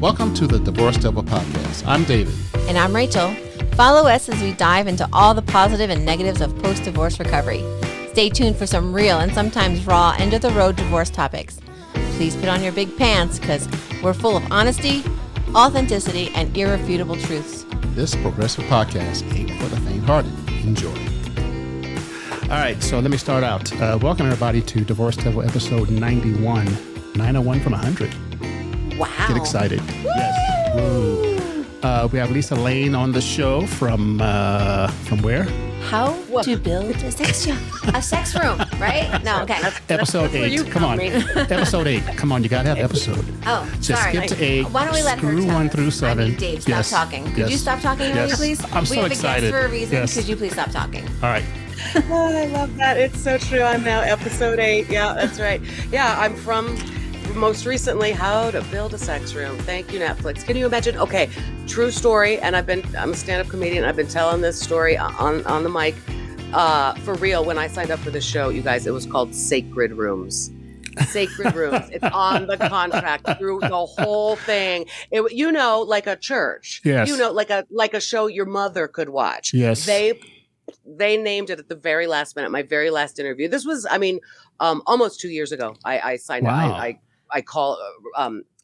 Welcome to the Divorce Devil Podcast. I'm David. And I'm Rachel. Follow us as we dive into all the positive and negatives of post-divorce recovery. Stay tuned for some real and sometimes raw end-of-the-road divorce topics. Please put on your big pants because we're full of honesty, authenticity, and irrefutable truths. This progressive podcast ain't for the faint-hearted. Enjoy. All right, so let me start out. Welcome, everybody, to Divorce Devil episode 91. 901 from 100. Wow. Get excited. Woo! Yes. Woo. We have Lisa Lane on the show from where? How to build a sex room, right? No, okay. Episode 8. Come on. Episode 8. Come on, you got to have episode. Oh, just sorry. skip to 8. Why don't we let her screw 1 through 7. I mean, Dave, stop talking. Could you stop talking already, please? I'm so excited. We have a guest for a reason. Yes. Could you please stop talking? All right. Oh, I love that. It's so true. I'm now episode 8. Yeah, that's right. Yeah, I'm from most recently How to Build a Sex Room. Thank you, Netflix. Can you imagine? Okay, true story. And I'm a stand-up comedian. I've been telling this story on the mic. For real, when I signed up for this show, you guys, it was called Sacred Rooms. Sacred Rooms. It's on the contract through the whole thing. Like a church. Yes. Like a show your mother could watch. Yes. They named it at the very last minute, my very last interview. This was, almost 2 years ago. I signed up. I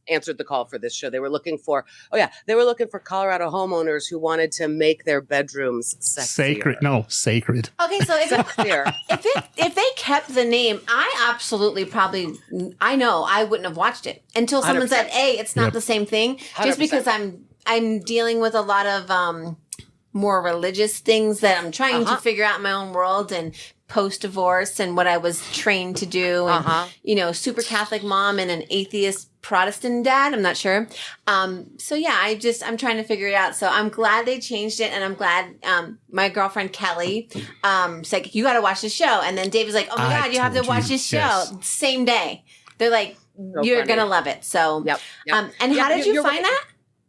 answered the call for this show. They were looking for Colorado homeowners who wanted to make their bedrooms sexier. Sacred. Okay, so if they kept the name, I wouldn't have watched it until someone 100%. Said, "Hey, it's not the same thing." 100%. Just because I'm dealing with a lot of more religious things that I'm trying to figure out in my own world and post-divorce and what I was trained to do and, super Catholic mom and an atheist Protestant dad. I'm not sure. I'm trying to figure it out. So I'm glad they changed it. And I'm glad my girlfriend Kelly said, you got to watch the show. And then Dave was like, oh my God, you have to watch this show. Yes. Same day. They're like, you're going to love it. So, yep. And how did you find that?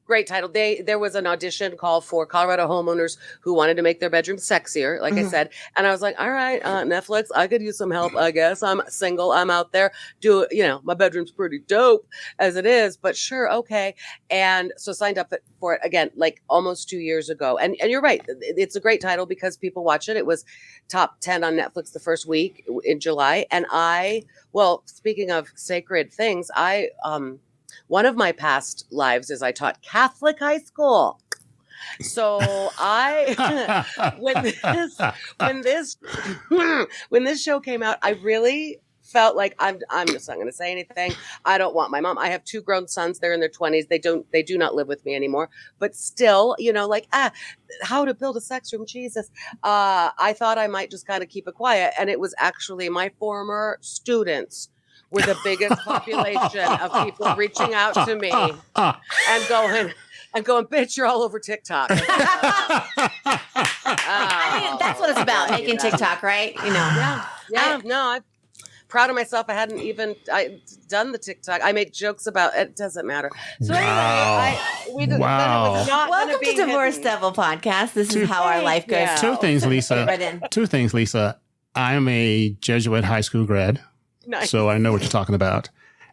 Great title. There was an audition call for Colorado homeowners who wanted to make their bedroom sexier, like I said. And I was like, all right, Netflix, I could use some help, I guess. I'm single. I'm out there. My bedroom's pretty dope as it is, but sure. Okay. And so signed up for it again, like almost 2 years ago. And you're right. It's a great title because people watch it. It was top 10 on Netflix the first week in July. And speaking of sacred things, one of my past lives is I taught Catholic high school. So when this show came out, I really felt like I'm just not going to say anything. I don't want my mom. I have 2 grown sons. They're in their 20s. They do not live with me anymore. But still, how to build a sex room. Jesus. I thought I might just kind of keep it quiet. And it was actually my former students were the biggest population of people reaching out to me and going, bitch, you're all over TikTok. I mean, that's what it's about, making TikTok, right? Yeah. I'm proud of myself. I hadn't even done the TikTok. I made jokes about it. Doesn't matter. So anyway, welcome to Divorce Devil Podcast. This is how our life goes. Yeah. Two things, Lisa. I'm a Jesuit high school grad. Nice. So I know what you're talking about.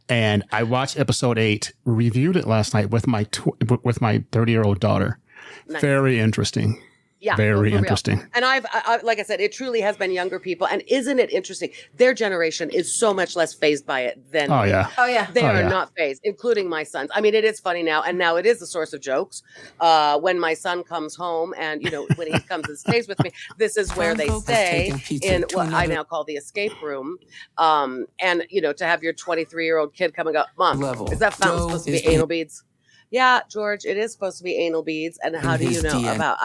And I watched episode 8, reviewed it last night with my 30-year-old daughter. Nice. Very interesting. Yeah, very interesting. And I've like I said, it truly has been younger people. And isn't it interesting? Their generation is so much less fazed by it than Oh yeah. They are not fazed, including my sons. I mean, it is funny now, and now it is a source of jokes. When my son comes home, and when he comes and stays with me, this is where they stay in what I now call the escape room. And to have your 23-year-old kid come and go, Mom, is that fountain supposed to be anal beads? Yeah, George, it is supposed to be anal beads. And how do you know about?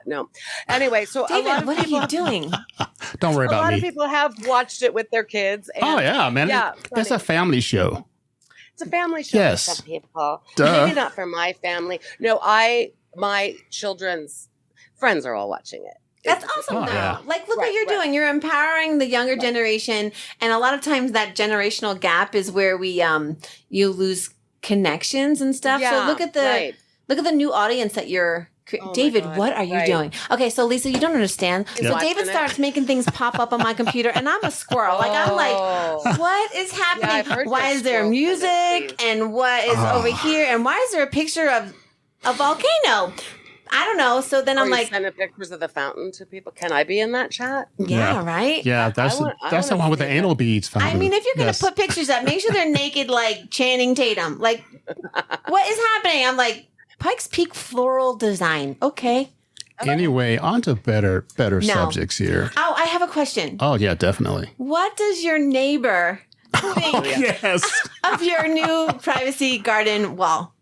No. Anyway, so David, what are you doing? Don't worry about me. A lot of people have watched it with their kids. And, man. Yeah, it's a family show. It's a family show yes. for some people. Duh. Maybe not for my family. No, my children's friends are all watching it. That's awesome, though. Yeah. Like, look what you're doing. You're empowering the younger generation. And a lot of times that generational gap is where we you lose connections and stuff. So look at the new audience that you're David, what are you doing? Okay, so Lisa, you don't understand. So David starts making things pop up on my computer, and I'm a squirrel. Like I'm like, what is happening? Why is there music? And what is over here? And why is there a picture of a volcano? I don't know. So then I'm like, sending pictures of the fountain to people. Can I be in that chat? Yeah, right. Yeah, that's the one with the anal beads fountain. I mean, if you're gonna put pictures up, make sure they're naked, like Channing Tatum. Like, what is happening? I'm like, Pikes Peak floral design. Okay. Anyway, on to better subjects here. Oh, I have a question. Oh yeah, definitely. What does your neighbor think of your new privacy garden wall?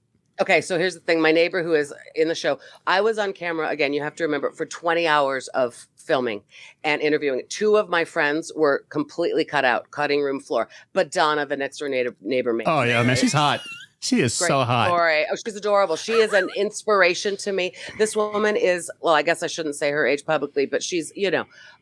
Okay, so here's the thing. My neighbor who is in the show, I was on camera, again, you have to remember, for 20 hours of filming and interviewing. 2 of my friends were completely cut out, cutting room floor. But Donna, the next door neighbor made Oh, yeah, man, she's hot. She is so hot. Story. Oh, she's adorable. She is an inspiration to me. This woman is, well, I guess I shouldn't say her age publicly, but she's,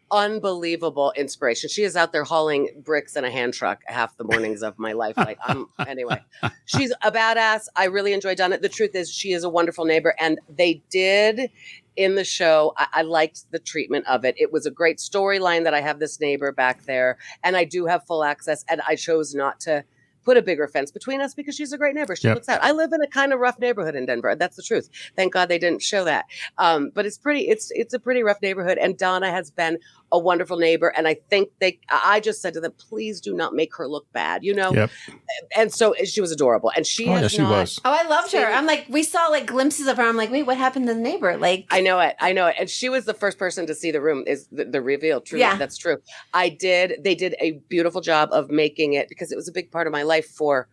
unbelievable inspiration. She is out there hauling bricks in a hand truck half the mornings of my life. Like, anyway, she's a badass. I really enjoyed Donna. The truth is she is a wonderful neighbor. And they did in the show, I liked the treatment of it. It was a great storyline that I have this neighbor back there and I do have full access, and I chose not to put a bigger fence between us because she's a great neighbor. She looks out. I live in a kind of rough neighborhood in Denver. That's the truth. Thank God they didn't show that. But it's a pretty rough neighborhood. And Donna has been a wonderful neighbor. And I think I just said to them, please do not make her look bad, Yep. And so she was adorable. And she was. Oh, I loved her. I'm like, we saw like glimpses of her. I'm like, wait, what happened to the neighbor? Like, I know it. And she was the first person to see the room, is the reveal. True. Yeah. That's true. They did a beautiful job of making it, because it was a big part of my life for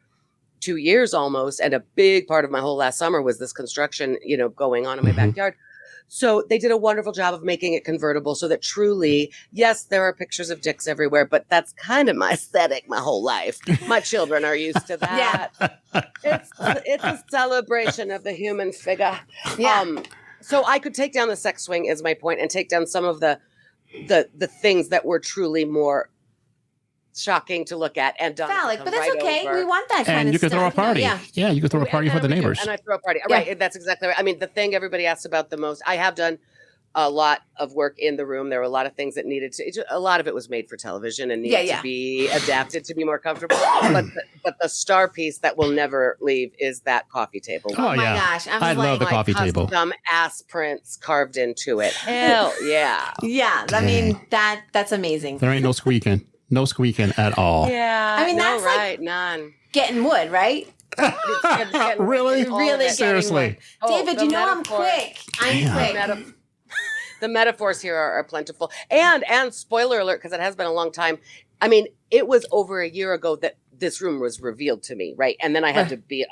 2 years almost. And a big part of my whole last summer was this construction, going on in my backyard. So they did a wonderful job of making it convertible so that truly, yes, there are pictures of dicks everywhere, but that's kind of my aesthetic my whole life. My children are used to that. It's a celebration of the human figure. Yeah. So I could take down the sex swing, is my point, and take down some of the things that were truly more shocking to look at, and phallic, but that's okay. We want that kind of stuff. And you could throw a party. Yeah, you could throw a party for the neighbors. And I throw a party. Right, that's exactly right. I mean, the thing everybody asks about the most, I have done a lot of work in the room. There were a lot of things that a lot of it was made for television and needed to be adapted to be more comfortable. But the star piece that will never leave is that coffee table. Oh my gosh. I love the coffee table. Some ass prints carved into it. Hell yeah. Yeah. I mean, that's amazing. There ain't no squeaking. No squeaking at all. Yeah. I mean, that's right. None. Getting wood, right? Really? Really? Seriously. David, I'm quick. I'm quick. The metaphors here are plentiful. And spoiler alert, because it has been a long time. I mean, it was over a year ago that this room was revealed to me, right? And then I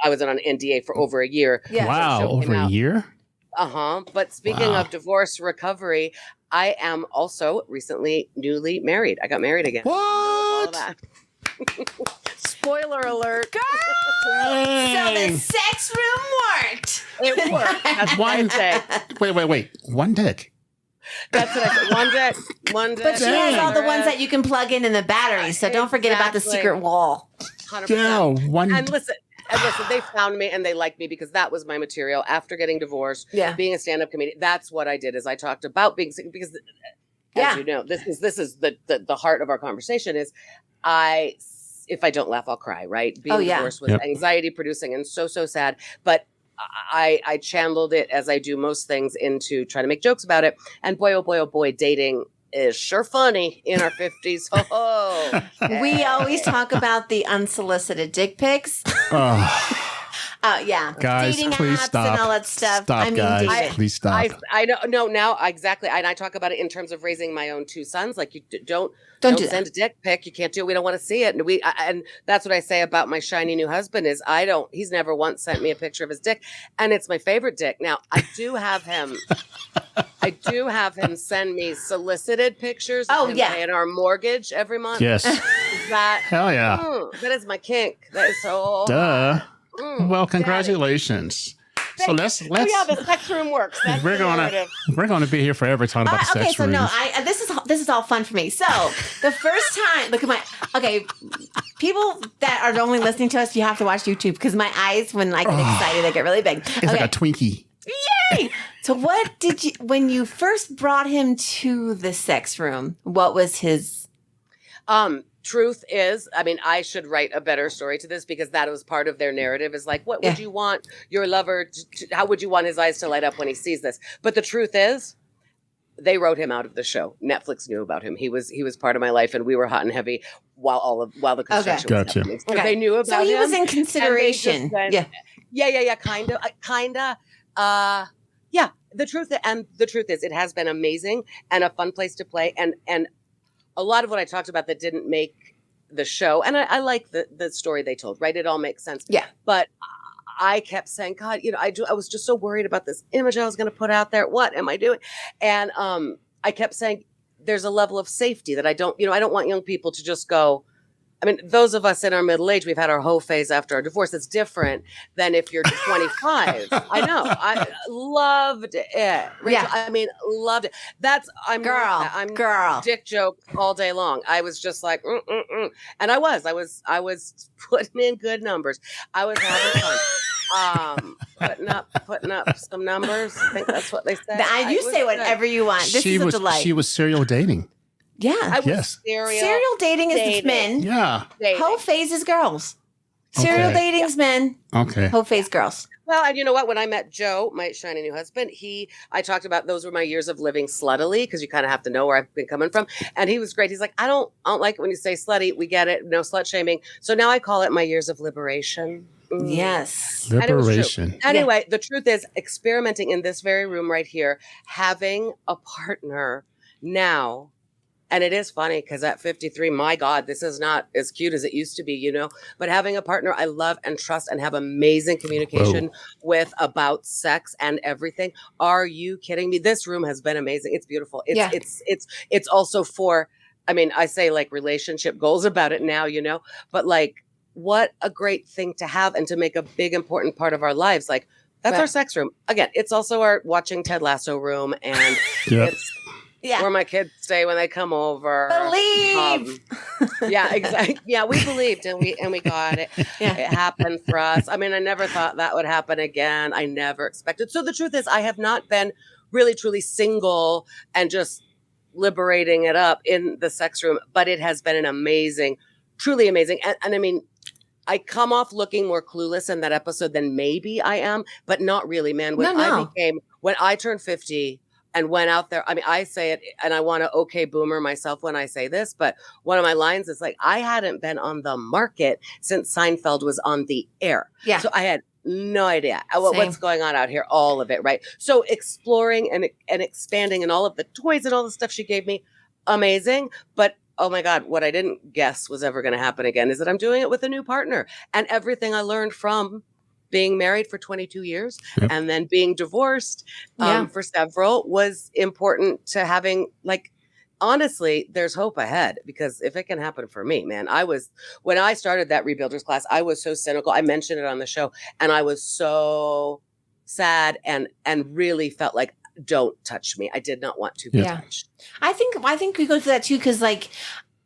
was on an NDA for over a year. Yeah. Wow, over a year? But speaking of divorce recovery, I am also newly married. I got married again. What? Spoiler alert. So the sex room worked. It worked. That's one day. Wait. One dick. That's what I said. One dick. But she has all the ones that you can plug in the battery. So don't forget about the secret wall. 100%. Yeah, And listen, they found me and they liked me because that was my material after getting divorced, being a stand-up comedian. That's what I did, is I talked about being sick because, as you know, this is the heart of our conversation is if I don't laugh, I'll cry, right? Being divorced was anxiety producing and so sad. But I channeled it, as I do most things, into trying to make jokes about it. And boy, oh boy, dating is sure funny in our 50s. We always talk about the unsolicited dick pics. Guys, dating please apps stop. And all that stuff. Stop, guys. Please stop. I don't know now exactly. And I talk about it in terms of raising my own 2 sons. Like, you don't send a dick pic. You can't do it. We don't want to see it. And that's what I say about my shiny new husband is he's never once sent me a picture of his dick. And it's my favorite dick. Now, I do have him send me solicited pictures of him paying our mortgage every month. Yes. Hell yeah. That is my kink. That is so duh. Well, congratulations. Daddy. So let's the sex room works. That's we're gonna be here forever talking about the sex room. This is all fun for me. So the first time, look at people that are only listening to us, you have to watch YouTube because my eyes, when I get excited, they get really big. It's like a Twinkie. Yay! So what did you, when you first brought him to the sex room, what was his? Truth is, I mean, I should write a better story to this because that was part of their narrative is like, what would you want your lover how would you want his eyes to light up when he sees this? But the truth is, they wrote him out of the show. Netflix knew about him. He was part of my life, and we were hot and heavy while the construction was happening. So they knew about him. So he was in consideration. Went, yeah, kind of. Yeah. The truth is, it has been amazing and a fun place to play, and a lot of what I talked about that didn't make the show, and I like the story they told. Right, it all makes sense. Yeah, but I kept saying, God, I was just so worried about this image I was going to put out there. What am I doing? And I kept saying, there's a level of safety that I don't want young people to just go. I mean, those of us in our middle age, we've had our hoe phase after our divorce. It's different than if you're 25. I know. I loved it. Rachel, yeah. I mean, loved it. I'm girl. Dick joke all day long. I was just like, and I was putting in good numbers. I was having fun. Putting up some numbers. I think that's what they say. You say whatever you want. This is a delight. She was serial dating. Yeah. Serial dating is men. Yeah. Hoe phase is girls. Serial dating is men. Okay. Hoe phase girls. Well, and you know what? When I met Joe, my shiny new husband, I talked about those were my years of living sluttily because you kind of have to know where I've been coming from. And he was great. He's like, I don't like it when you say slutty. We get it. No slut shaming. So now I call it my years of liberation. Yes. Liberation. Anyway, the truth is, experimenting in this very room right here, having a partner now. And it is funny because at 53, my God, this is not as cute as it used to be, but having a partner I love and trust and have amazing communication with about sex and everything. Are you kidding me? This room has been amazing. It's beautiful. It's also for, I mean, I say like relationship goals about it now, but like what a great thing to have and to make a big, important part of our lives. Like that's our sex room. Again, it's also our watching Ted Lasso room and it's where my kids stay when they come over. Believe. Yeah, exactly. Yeah, we believed and we got it. Yeah. It happened for us. I mean, I never thought that would happen again. I never expected. So the truth is, I have not been really, truly single and just liberating it up in the sex room, but it has been an amazing, truly amazing. And I mean, I come off looking more clueless in that episode than maybe I am, but not really, man. When I turned 50, and went out there. I mean, I say it and I want to okay boomer myself when I say this, but one of my lines is like, I hadn't been on the market since Seinfeld was on the air. Yeah. So I had no idea what's going on out here, all of it, right? So exploring and expanding and all of the toys and all the stuff she gave me, amazing. But oh my God, what I didn't guess was ever going to happen again is that I'm doing it with a new partner. And everything I learned from being married for 22 years and then being divorced for several was important to having, like, honestly, there's hope ahead because if it can happen for me, man, when I started that rebuilders class, I was so cynical. I mentioned it on the show and I was so sad and really felt like, don't touch me. I did not want to be touched. I think we go through that too. Cause like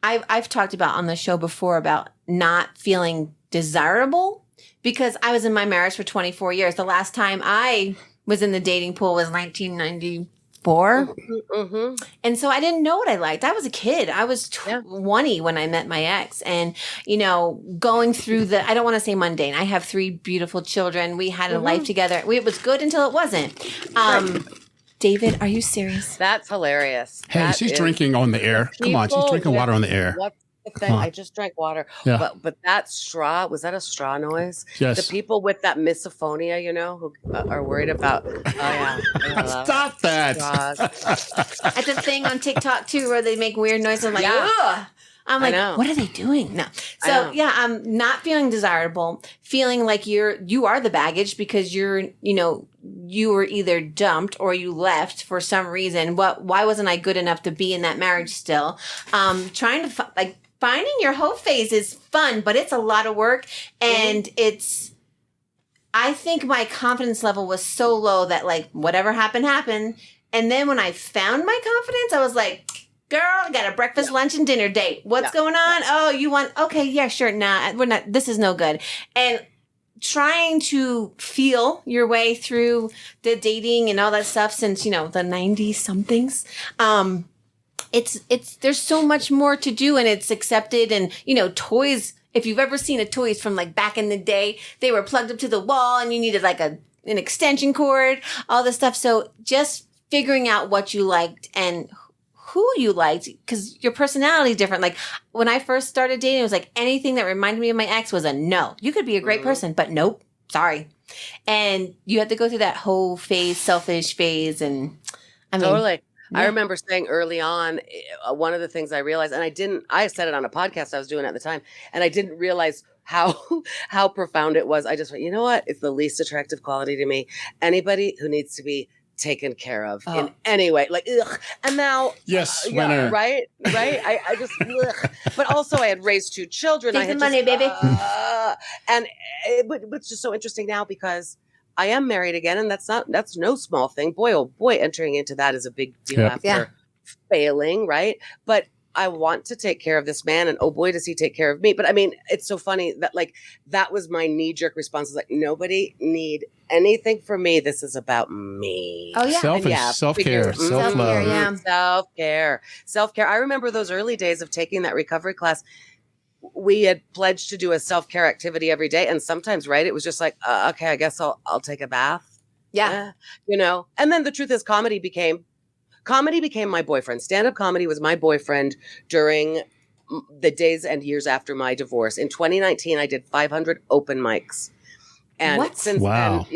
I've talked about on the show before about not feeling desirable. Because I was in my marriage for 24 years. The last time I was in the dating pool was 1994. Mm-hmm. And so I didn't know what I liked. I was a kid. I was 20 when I met my ex. And, going through I don't want to say mundane. I have 3 beautiful children. We had a life together. It was good until it wasn't. David, are you serious? That's hilarious. Hey, she's drinking on the air. Come on, she's drinking water on the air. Thing. I just drank water. Yeah. But that straw, was that a straw noise? Yes. The people with that misophonia, who are worried about, Stop that. It's a thing on TikTok too where they make weird noises. I'm like, ugh. I'm like, what are they doing? No. So I'm not feeling desirable, feeling like you are the baggage because you were either dumped or you left for some reason. Why wasn't I good enough to be in that marriage still? Trying to finding your hoe phase is fun, but it's a lot of work. And I think my confidence level was so low that like whatever happened. And then when I found my confidence, I was like, girl, I got a breakfast, lunch, and dinner date. What's going on? Oh, you want, okay, yeah, sure. Nah, we're not, this is no good. And trying to feel your way through the dating and all that stuff since, the 90s somethings. It's there's so much more to do, and it's accepted. And, toys, if you've ever seen a toys from like back in the day, they were plugged up to the wall and you needed like an extension cord, all this stuff. So just figuring out what you liked and who you liked, because your personality is different. Like when I first started dating, it was like anything that reminded me of my ex was a no. You could be a great person, but nope, sorry. And you had to go through that whole phase, selfish phase. And I mean, totally. Yeah. I remember saying early on, one of the things I realized, and I said it on a podcast I was doing at the time, and I didn't realize how profound it was. I just went, you know what? It's the least attractive quality to me. Anybody who needs to be taken care of in any way, like, ugh. And now, yes, yeah, right. I just, ugh. But also I had raised 2 children. Take the money, baby. And it's just so interesting now because I am married again, and that's no small thing. Boy, oh boy, entering into that is a big deal after failing, right? But I want to take care of this man, and oh boy, does he take care of me. But I mean, it's so funny that that was my knee-jerk response. Like, nobody need anything from me. This is about me. Oh yeah. Self-care, self-love. Self-care. I remember those early days of taking that recovery class. We had pledged to do a self-care activity every day. And sometimes, right, it was just like, okay, I guess I'll take a bath. Yeah. And then the truth is comedy became my boyfriend. Stand-up comedy was my boyfriend during the days and years after my divorce. In 2019, I did 500 open mics. And since then,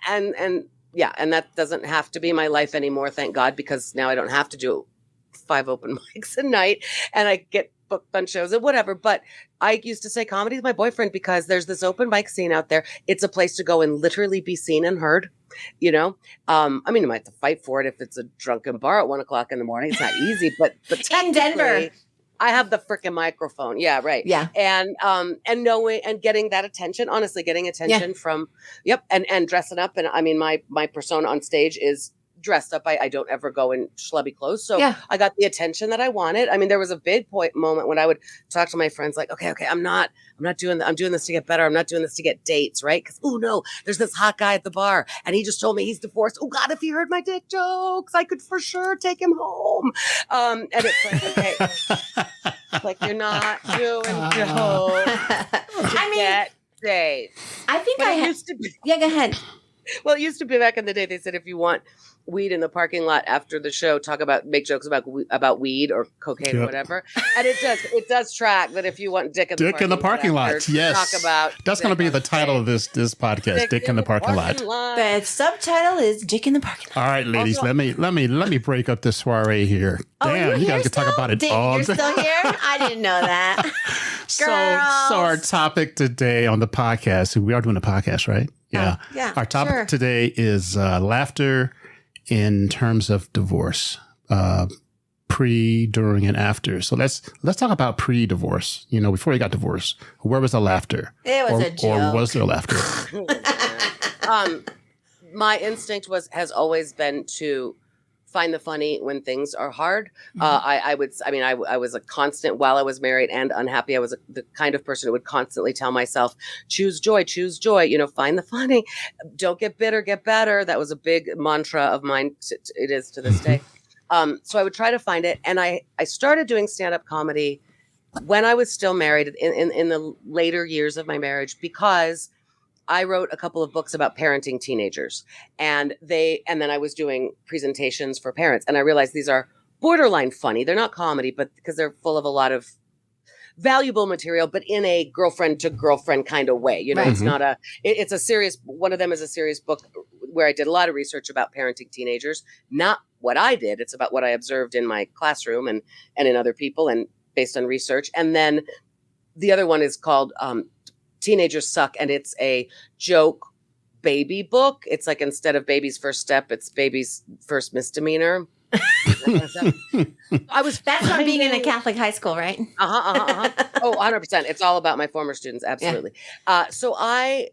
and that doesn't have to be my life anymore, thank God, because now I don't have to do 5 open mics a night and I get booked on shows and whatever. But I used to say comedy is my boyfriend because there's this open mic scene out there. It's a place to go and literally be seen and heard. I mean, you might have to fight for it if it's a drunken bar at 1:00 in the morning. It's not easy, but in Denver, I have the freaking microphone. Yeah, right. Yeah, and knowing and getting that attention, honestly, getting attention from and dressing up. And I mean, my persona on stage is dressed up. I don't ever go in schlubby clothes. So I got the attention that I wanted. I mean, there was a big moment when I would talk to my friends like, okay, I'm doing this to get better. I'm not doing this to get dates, right? Because, oh no, there's this hot guy at the bar and he just told me he's divorced. Oh God, if he heard my dick jokes, I could for sure take him home. And it's like, okay, like you're not doing jokes. Get dates. I think used to be. Yeah, go ahead. Well, it used to be back in the day. They said if you want weed in the parking lot after the show, make jokes about weed or cocaine or whatever. And it does track that if you want dick in the parking lot. Yes, talk about that's going to be the title of this podcast. Dick in the parking lot. The subtitle is Dick in the parking lot. All right, ladies, let me break up this soiree here. Damn, you guys can talk about it all. You're still here? I didn't know that. So our topic today on the podcast, we are doing a podcast, right? Yeah. Our topic today is laughter in terms of divorce, pre, during, and after. So let's talk about pre-divorce. Before you got divorced, where was the laughter? It was a joke. Or was there laughter? My instinct has always been to find the funny when things are hard. I was a constant while I was married and unhappy. I was the kind of person who would constantly tell myself, choose joy, find the funny. Don't get bitter, get better. That was a big mantra of mine. It is to this day. So I would try to find it. And I started doing stand-up comedy when I was still married in the later years of my marriage, because I wrote a couple of books about parenting teenagers, and then I was doing presentations for parents, and I realized these are borderline funny. They're not comedy, but because they're full of a lot of valuable material, but in a girlfriend to girlfriend kind of way. Right. It's not it's a serious, one of them is a serious book where I did a lot of research about parenting teenagers, not what I did. It's about what I observed in my classroom and in other people and based on research. And then the other one is called, Teenagers Suck, and it's a joke baby book. It's like instead of baby's first step, it's baby's first misdemeanor. That's from being in a Catholic high school, right? Oh, 100%. It's all about my former students. Absolutely. Yeah. So I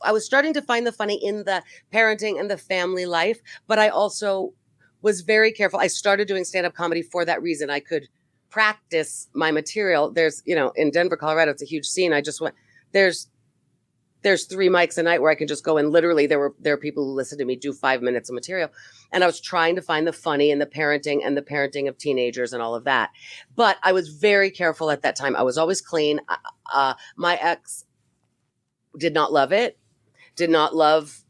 was starting to find the funny in the parenting and the family life, but I also was very careful. I started doing stand-up comedy for that reason. I could practice my material. There's, in Denver, Colorado, it's a huge scene. I just went, there's there's 3 mics a night where I can just go and literally there are people who listen to me do 5 minutes of material. And I was trying to find the funny in the parenting of teenagers and all of that. But I was very careful at that time. I was always clean. My ex did not love it, did not love.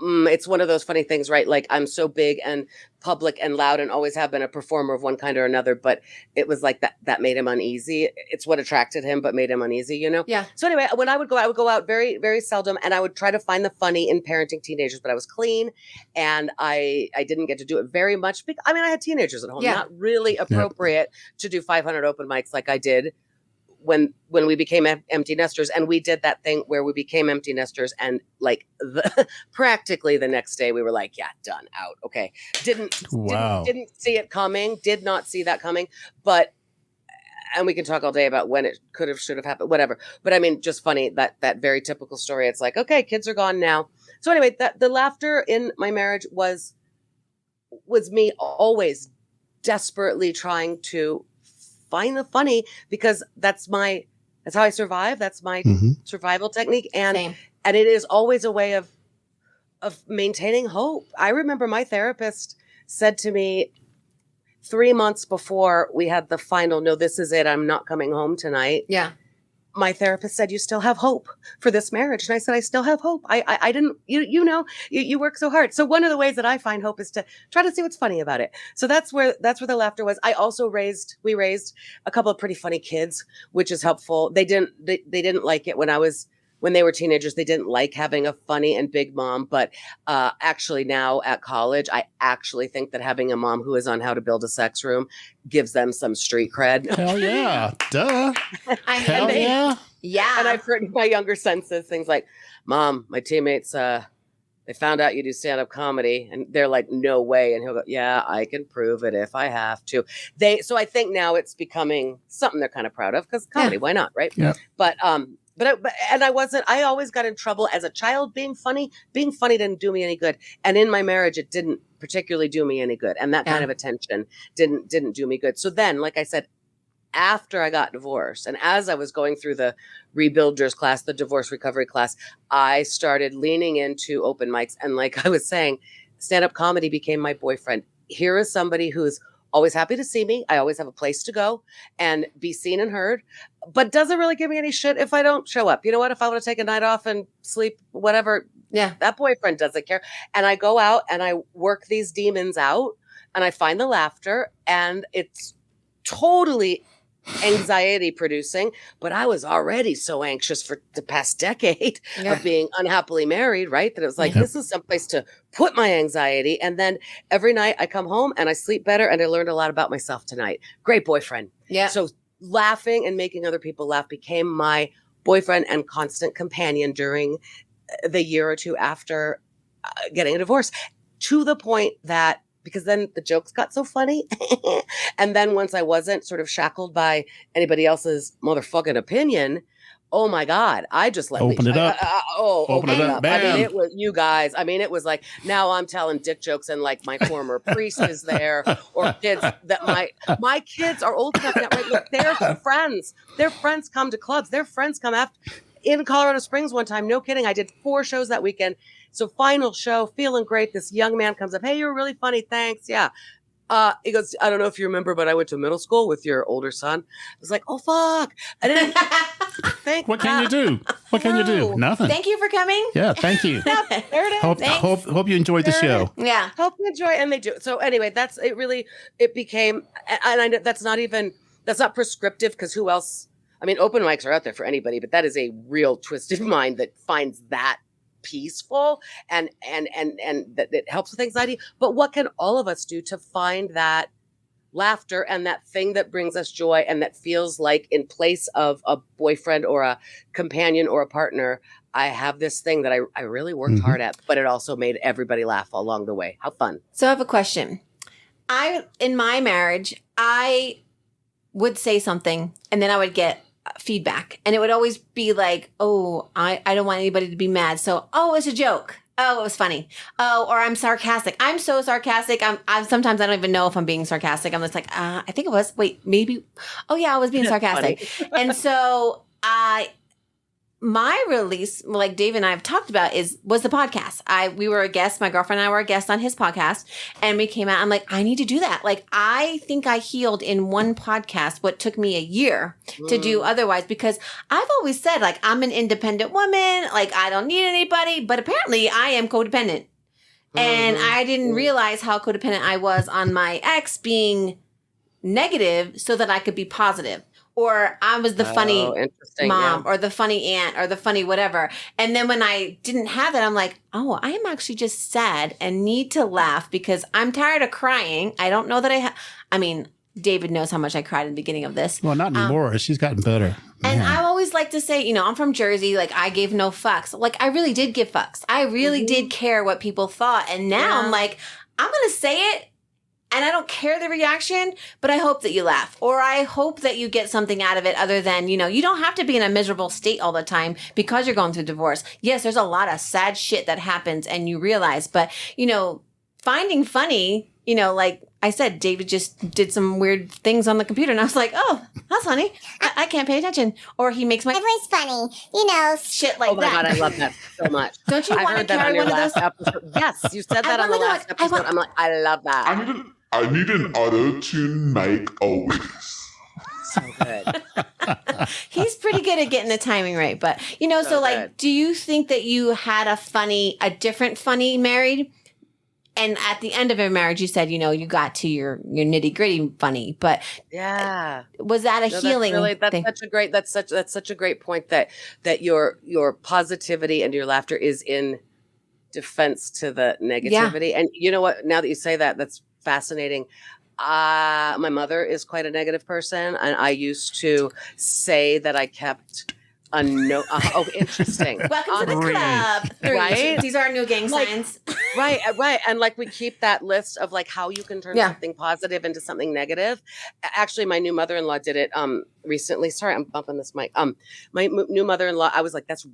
It's one of those funny things, right? Like I'm so big and public and loud and always have been a performer of one kind or another, but it was like that made him uneasy. It's what attracted him, but made him uneasy, you know? Yeah. So anyway, when I would go out very, very seldom, and I would try to find the funny in parenting teenagers, but I was clean and I didn't get to do it very much. I had teenagers at home, not really appropriate to do 500 open mics like I did when we became empty nesters. And we did that thing where we became empty nesters and like practically the next day we were like, yeah, done, out. Okay. Didn't see it coming, did not see that coming, and we can talk all day about when it should have happened, whatever. But I mean, just funny that very typical story. It's like, okay, kids are gone now. So anyway, the laughter in my marriage was me always desperately trying to find the funny, because that's how I survive. That's my survival technique. And it is always a way of maintaining hope. I remember my therapist said to me 3 months before we had the final, no, this is it, I'm not coming home tonight. Yeah. My therapist said, you still have hope for this marriage. And I said, I still have hope. I didn't, you work so hard. So one of the ways that I find hope is to try to see what's funny about it. So that's where the laughter was. I also we raised a couple of pretty funny kids, which is helpful. They didn't like it when they were teenagers. They didn't like having a funny and big mom. But actually now at college, I actually think that having a mom who is on How to Build a Sex Room gives them some street cred. Hell yeah. Duh. Hell yeah. Yeah. And I've heard my younger son says things like, Mom, my teammates, they found out you do stand-up comedy. And they're like, no way. And he'll go, yeah, I can prove it if I have to. So I think now it's becoming something they're kind of proud of, because comedy, why not? Right. Yeah. But I always got in trouble as a child being funny. Being funny didn't do me any good. And in my marriage, it didn't particularly do me any good. And that kind of attention didn't do me good. So then, like I said, after I got divorced and as I was going through the rebuilders class, the divorce recovery class, I started leaning into open mics. And like I was saying, stand-up comedy became my boyfriend. Here is somebody who's always happy to see me. I always have a place to go and be seen and heard, but doesn't really give me any shit if I don't show up. You know what? If I want to take a night off and sleep, whatever, that boyfriend doesn't care. And I go out and I work these demons out and I find the laughter, and it's totally anxiety producing, but I was already so anxious for the past decade of being unhappily married, right? That it was like, this is someplace to put my anxiety. And then every night I come home and I sleep better, and I learned a lot about myself tonight. Great boyfriend. Yeah. So laughing and making other people laugh became my boyfriend and constant companion during the year or two after getting a divorce, to the point that, because then the jokes got so funny. And then once I wasn't sort of shackled by anybody else's motherfucking opinion, oh my God, I just let open it up. Open it up. Bam. I mean, it was, you guys, it was like, now I'm telling dick jokes and like my former priest is there, or kids that my kids are old enough now, right? Look, their friends come to clubs. Their friends come after. In Colorado Springs one time, no kidding, I did 4 shows that weekend. So final show, feeling great. This young man comes up. Hey, you're really funny. Thanks. Yeah. He goes, I don't know if you remember, but I went to middle school with your older son. I was like, oh, fuck. I didn't think. What can you do? What can you do? Nothing. Thank you for coming. Yeah, thank you. There it is. Hope you enjoyed the show. Yeah. Hope you enjoy. And they do. So anyway, it became, and I know that's not prescriptive, because who else? Open mics are out there for anybody, but that is a real twisted mind that finds that peaceful and that it helps with anxiety. But what can all of us do to find that laughter and that thing that brings us joy, and that feels like, in place of a boyfriend or a companion or a partner, I have this thing that I really worked hard at, but it also made everybody laugh along the way. How fun. So I have a question. In my marriage, I would say something and then I would get feedback, and it would always be like, oh, I don't want anybody to be mad, so it's a joke, oh, it was funny, or I'm sarcastic, I'm so sarcastic, I'm sometimes I don't even know if I'm being sarcastic. I'm just like, I think it was, wait, maybe, oh yeah, I was being sarcastic. And so my release, like Dave and I have talked about, was the podcast. We were a guest. My girlfriend and I were a guest on his podcast, and we came out. I'm like, I need to do that. Like, I think I healed in one podcast what took me a year to do otherwise, because I've always said, like, I'm an independent woman. Like, I don't need anybody. But apparently, I am codependent, and I didn't realize how codependent I was on my ex being negative, so that I could be positive. Or I was the funny mom or the funny aunt or the funny whatever. And then when I didn't have that, I'm like, oh, I am actually just sad and need to laugh because I'm tired of crying. I don't know that I mean, David knows how much I cried in the beginning of this. Well, not anymore. She's gotten better. And I always like to say, I'm from Jersey. Like, I gave no fucks. Like, I really did give fucks. I really did care what people thought. And now I'm like, I'm going to say it. And I don't care the reaction, but I hope that you laugh, or I hope that you get something out of it other than, you don't have to be in a miserable state all the time because you're going through divorce. Yes, there's a lot of sad shit that happens and you realize, but, finding funny, like I said, David just did some weird things on the computer and I was like, oh, that's funny. I can't pay attention. Or he makes my voice funny, shit like that. Oh my God, I love that so much. Don't you want to carry one of those? Episode. Yes, you said that on the last episode. I'm like, I love that. I need an auto-tune mic always. So good. He's pretty good at getting the timing right. But, so like, good. Do you think that you had a different funny married? And at the end of your marriage, you said, you got to your nitty gritty funny, but was that a healing thing? That's such a great point that your positivity and your laughter is in defense to the negativity. And you know what? Now that you say that, that's fascinating. My mother is quite a negative person, and I used to say that I kept a note. Oh, interesting. Welcome to the club. Right? These are our new gang signs. Right. And like we keep that list of like how you can turn something positive into something negative. Actually, my new mother-in-law did it recently. Sorry, I'm bumping this mic. My new mother-in-law, I was like, that's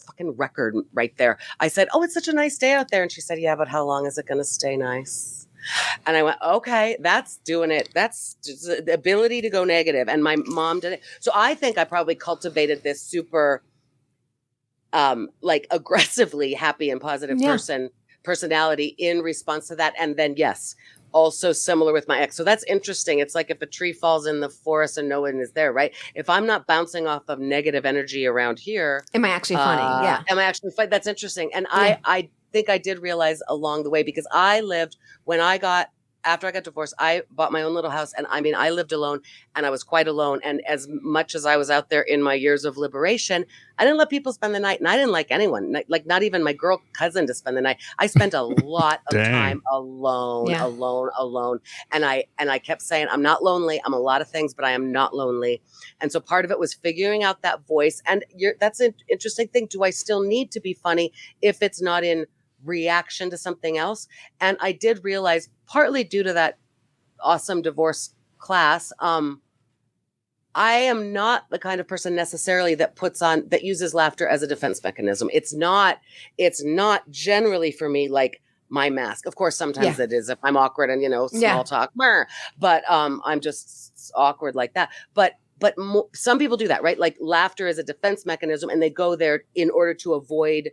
fucking record right there. I said, oh, it's such a nice day out there. And she said, yeah, but how long is it going to stay nice? And I went, okay, that's doing it. That's just the ability to go negative. And my mom did it. So I think I probably cultivated this super, like aggressively happy and positive personality in response to that. And then, yes, also similar with my ex. So that's interesting. It's like if a tree falls in the forest and no one is there, right? If I'm not bouncing off of negative energy around here. Am I actually funny? Yeah. Am I actually funny? That's interesting. And I think I did realize along the way, because I lived after I got divorced, I bought my own little house, and I lived alone, and I was quite alone. And as much as I was out there in my years of liberation, I didn't let people spend the night, and I didn't like anyone, like not even my girl cousin to spend the night. I spent a lot of time alone. And I kept saying, I'm not lonely. I'm a lot of things, but I am not lonely. And so part of it was figuring out that voice. And that's an interesting thing. Do I still need to be funny if it's not in reaction to something else? And I did realize, partly due to that awesome divorce class, I am not the kind of person necessarily that uses laughter as a defense mechanism. It's not generally for me like my mask. Of course, sometimes it is if I'm awkward and small talk, but I'm just awkward like that. But some people do that, right? Like laughter is a defense mechanism, and they go there in order to avoid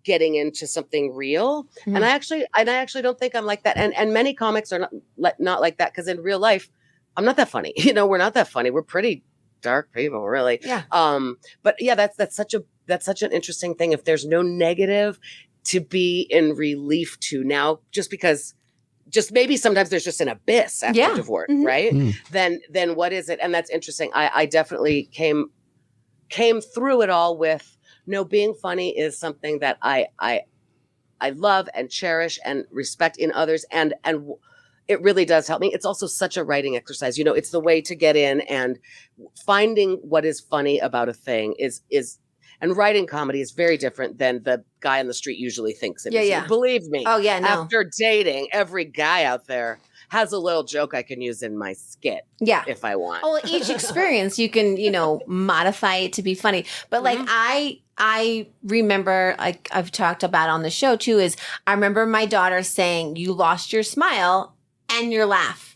getting into something real. Mm-hmm. And I actually don't think I'm like that. And many comics are not like that, because in real life, I'm not that funny. We're not that funny. We're pretty dark people, really. Yeah. But yeah, that's such an interesting thing. If there's no negative to be in relief to now, just because maybe sometimes there's just an abyss after divorce, right? Mm. Then what is it? And that's interesting. I definitely came through it all with, no, being funny is something that I love and cherish and respect in others, and it really does help me. It's also such a writing exercise. It's the way to get in, and finding what is funny about a thing is and writing comedy is very different than the guy on the street usually thinks it is. Yeah. Believe me. Oh yeah, no. After dating, every guy out there has a little joke I can use in my skit. Yeah. If I want. Well, each experience you can, modify it to be funny. But like I remember, like I've talked about on the show too, is I remember my daughter saying, you lost your smile and your laugh.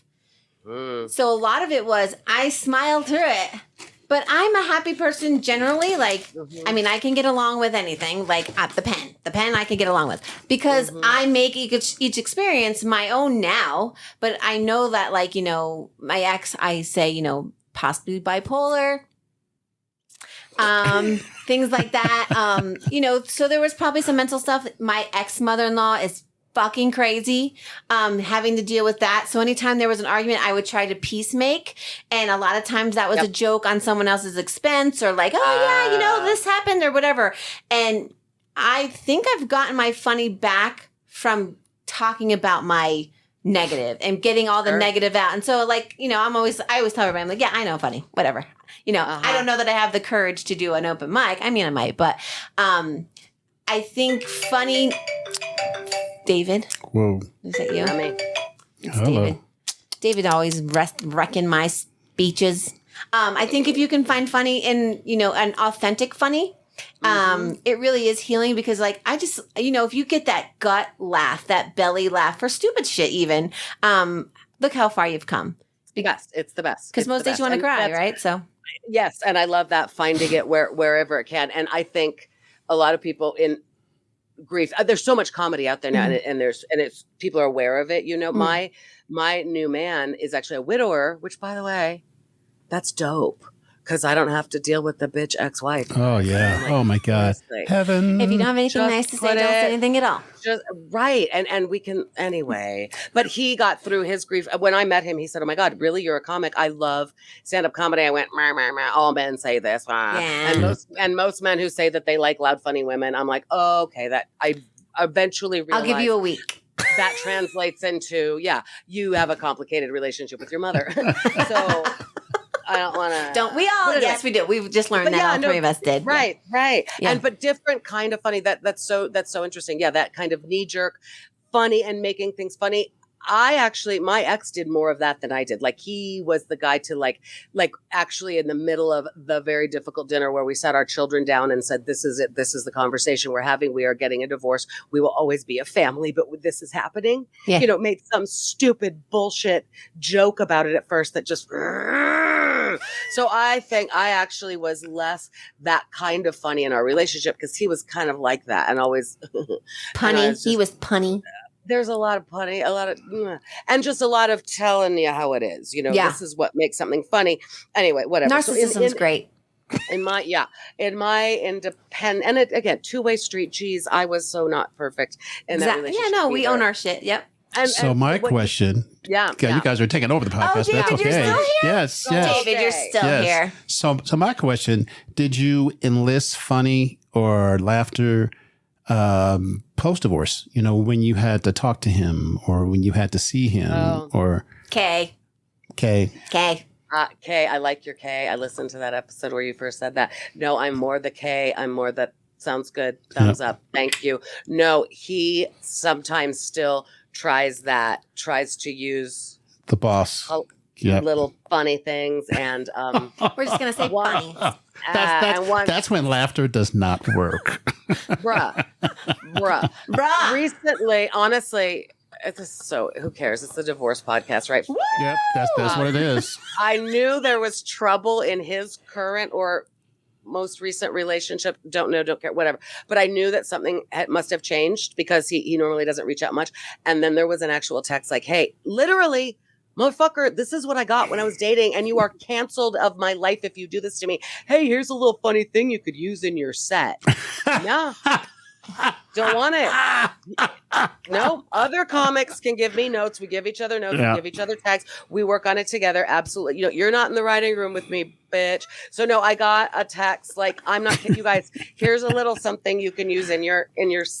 So a lot of it was I smiled through it. But I'm a happy person generally. Like, I mean, I can get along with anything. Like the pen I can get along with because I make each experience my own now. But I know that, like, you know, my ex, I say, you know, possibly bipolar, things like that. You know, so there was probably some mental stuff. My ex mother-in-law is fucking crazy, having to deal with that. So anytime there was an argument, I would try to peacemake. And a lot of times that was a joke on someone else's expense or like, oh yeah, you know, this happened or whatever. And I think I've gotten my funny back from talking about my negative and getting all the negative out. And so, like, you know, I always tell everybody, I'm like, yeah, I know, funny, whatever. You know, I don't know that I have the courage to do an open mic. I mean, I might, but I think funny. David. Whoa. Is that you? It's Hello. David. David always wrecking my speeches. I think if you can find funny in, you know, an authentic funny, it really is healing because, like, I just, you know, if you get that gut laugh, that belly laugh for stupid shit even, look how far you've come. It's the best. Because most days you want to cry, right? So. Yes, and I love that, finding it wherever it can. And I think a lot of people in grief, there's so much comedy out there now, and it's people are aware of it. You know, my new man is actually a widower, which, by the way, that's dope because I don't have to deal with the bitch ex-wife. Oh yeah. Like, oh my God. honestly. Heaven. If you don't have anything nice to say, don't say anything at all. Right. And we can anyway. But he got through his grief. When I met him, he said, oh my God, really? You're a comic? I love stand-up comedy. I went, meh, meh, meh. All men say this. Yeah. And most men who say that they like loud, funny women, I'm like, oh, okay, that I eventually realized. I'll give you a week. That translates into, you have a complicated relationship with your mother. So I don't want to. Don't we all? Anyway. Yes, we do. We've just learned that all three of us did. Right. Yeah. But different kind of funny. That's so interesting. Yeah, that kind of knee jerk funny and making things funny. My ex did more of that than I did. Like, he was the guy to like actually in the middle of the very difficult dinner where we sat our children down and said, this is it. This is the conversation we're having. We are getting a divorce. We will always be a family, but this is happening. Yeah. You know, made some stupid bullshit joke about it at first that just. So I think I actually was less that kind of funny in our relationship because he was kind of like that and always punny. He was punny. There's a lot of punny, and just a lot of telling you how it is. You know, this is what makes something funny. Anyway, whatever. Narcissism's great. In my independent, and again, two-way street. Geez, I was so not perfect in that relationship. Yeah, no, we own our shit. Yep. So my question, you guys are taking over the podcast, but that's okay. You're still here? Yes. David, you're still here. So my question, did you enlist funny or laughter post-divorce? You know, when you had to talk to him or when you had to see him or... K. Kay, I like your K. I listened to that episode where you first said that. No, I'm more the K. I'm more the... Sounds good. Thumbs up. Thank you. No, he sometimes still tries to use the boss little funny things, and we're just gonna say funny. That's when laughter does not work. bruh. Recently, honestly, who cares? It's a divorce podcast, right? Yep, that's what it is. I knew there was trouble in his current or most recent relationship. Don't care, whatever. But I knew that something must have changed because he normally doesn't reach out much. And then there was an actual text like, hey, literally, motherfucker, this is what I got when I was dating, and you are canceled of my life if you do this to me. Hey, here's a little funny thing you could use in your set. Yeah. Don't want it. No, other comics can give me notes. We give each other notes. We give each other tags. We work on it together. Absolutely. You know, you're not in the writing room with me, bitch. So no, I got a text like, I'm not kidding you guys. Here's a little something you can use in your.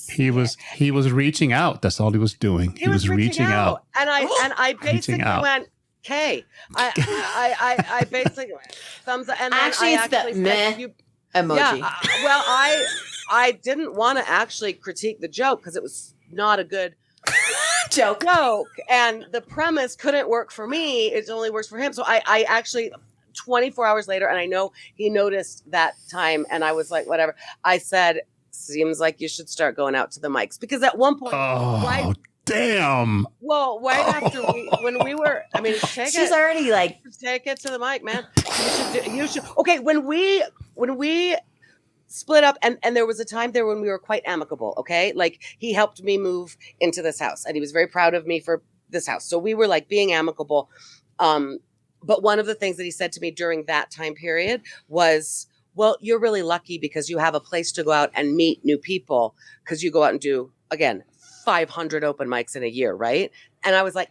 He was reaching out. That's all he was doing. He was reaching out. And I basically went, okay. I basically went, thumbs up. And then actually, it's the meh emoji. Yeah. Well, I didn't want to actually critique the joke because it was not a good joke. And the premise couldn't work for me. It only works for him. So I actually, 24 hours later, and I know he noticed that time, and I was like, whatever. I said, seems like you should start going out to the mics. Because at one point, Damn. Well, right after when we were, I mean, she's already like, take it to the mic, man. You should. Okay, when we split up, and there was a time there when we were quite amicable. Okay, like he helped me move into this house, and he was very proud of me for this house. So we were like being amicable. But one of the things that he said to me during that time period was, well, you're really lucky because you have a place to go out and meet new people because you go out and do, again, 500 open mics in a year, right? And I was like,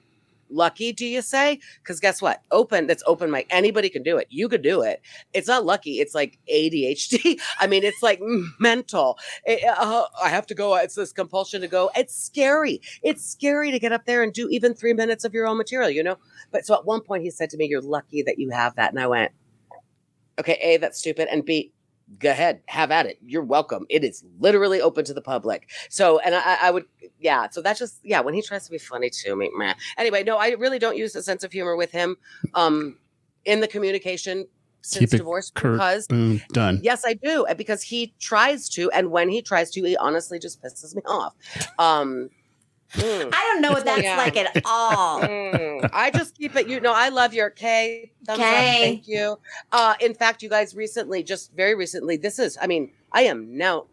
lucky, do you say? Because guess what? That's open mic. Anybody can do it. You could do it. It's not lucky. It's like ADHD. I mean, it's like mental. I have to go. It's this compulsion to go. It's scary. It's scary to get up there and do even 3 minutes of your own material, you know? But so at one point he said to me, you're lucky that you have that. And I went, okay, A, that's stupid. And B, go ahead, have at it. You're welcome. It is literally open to the public. So, and I would, yeah. So that's just, yeah. When he tries to be funny to me, man. Anyway, no, I really don't use a sense of humor with him, in the communication since divorce because boom, done. Yes, I do. Because he tries to, and when he tries to, he honestly just pisses me off. I don't know what that's like at all. I just keep it, I love your K. Thumbs up, thank you. In fact, you guys recently, just very recently, I am now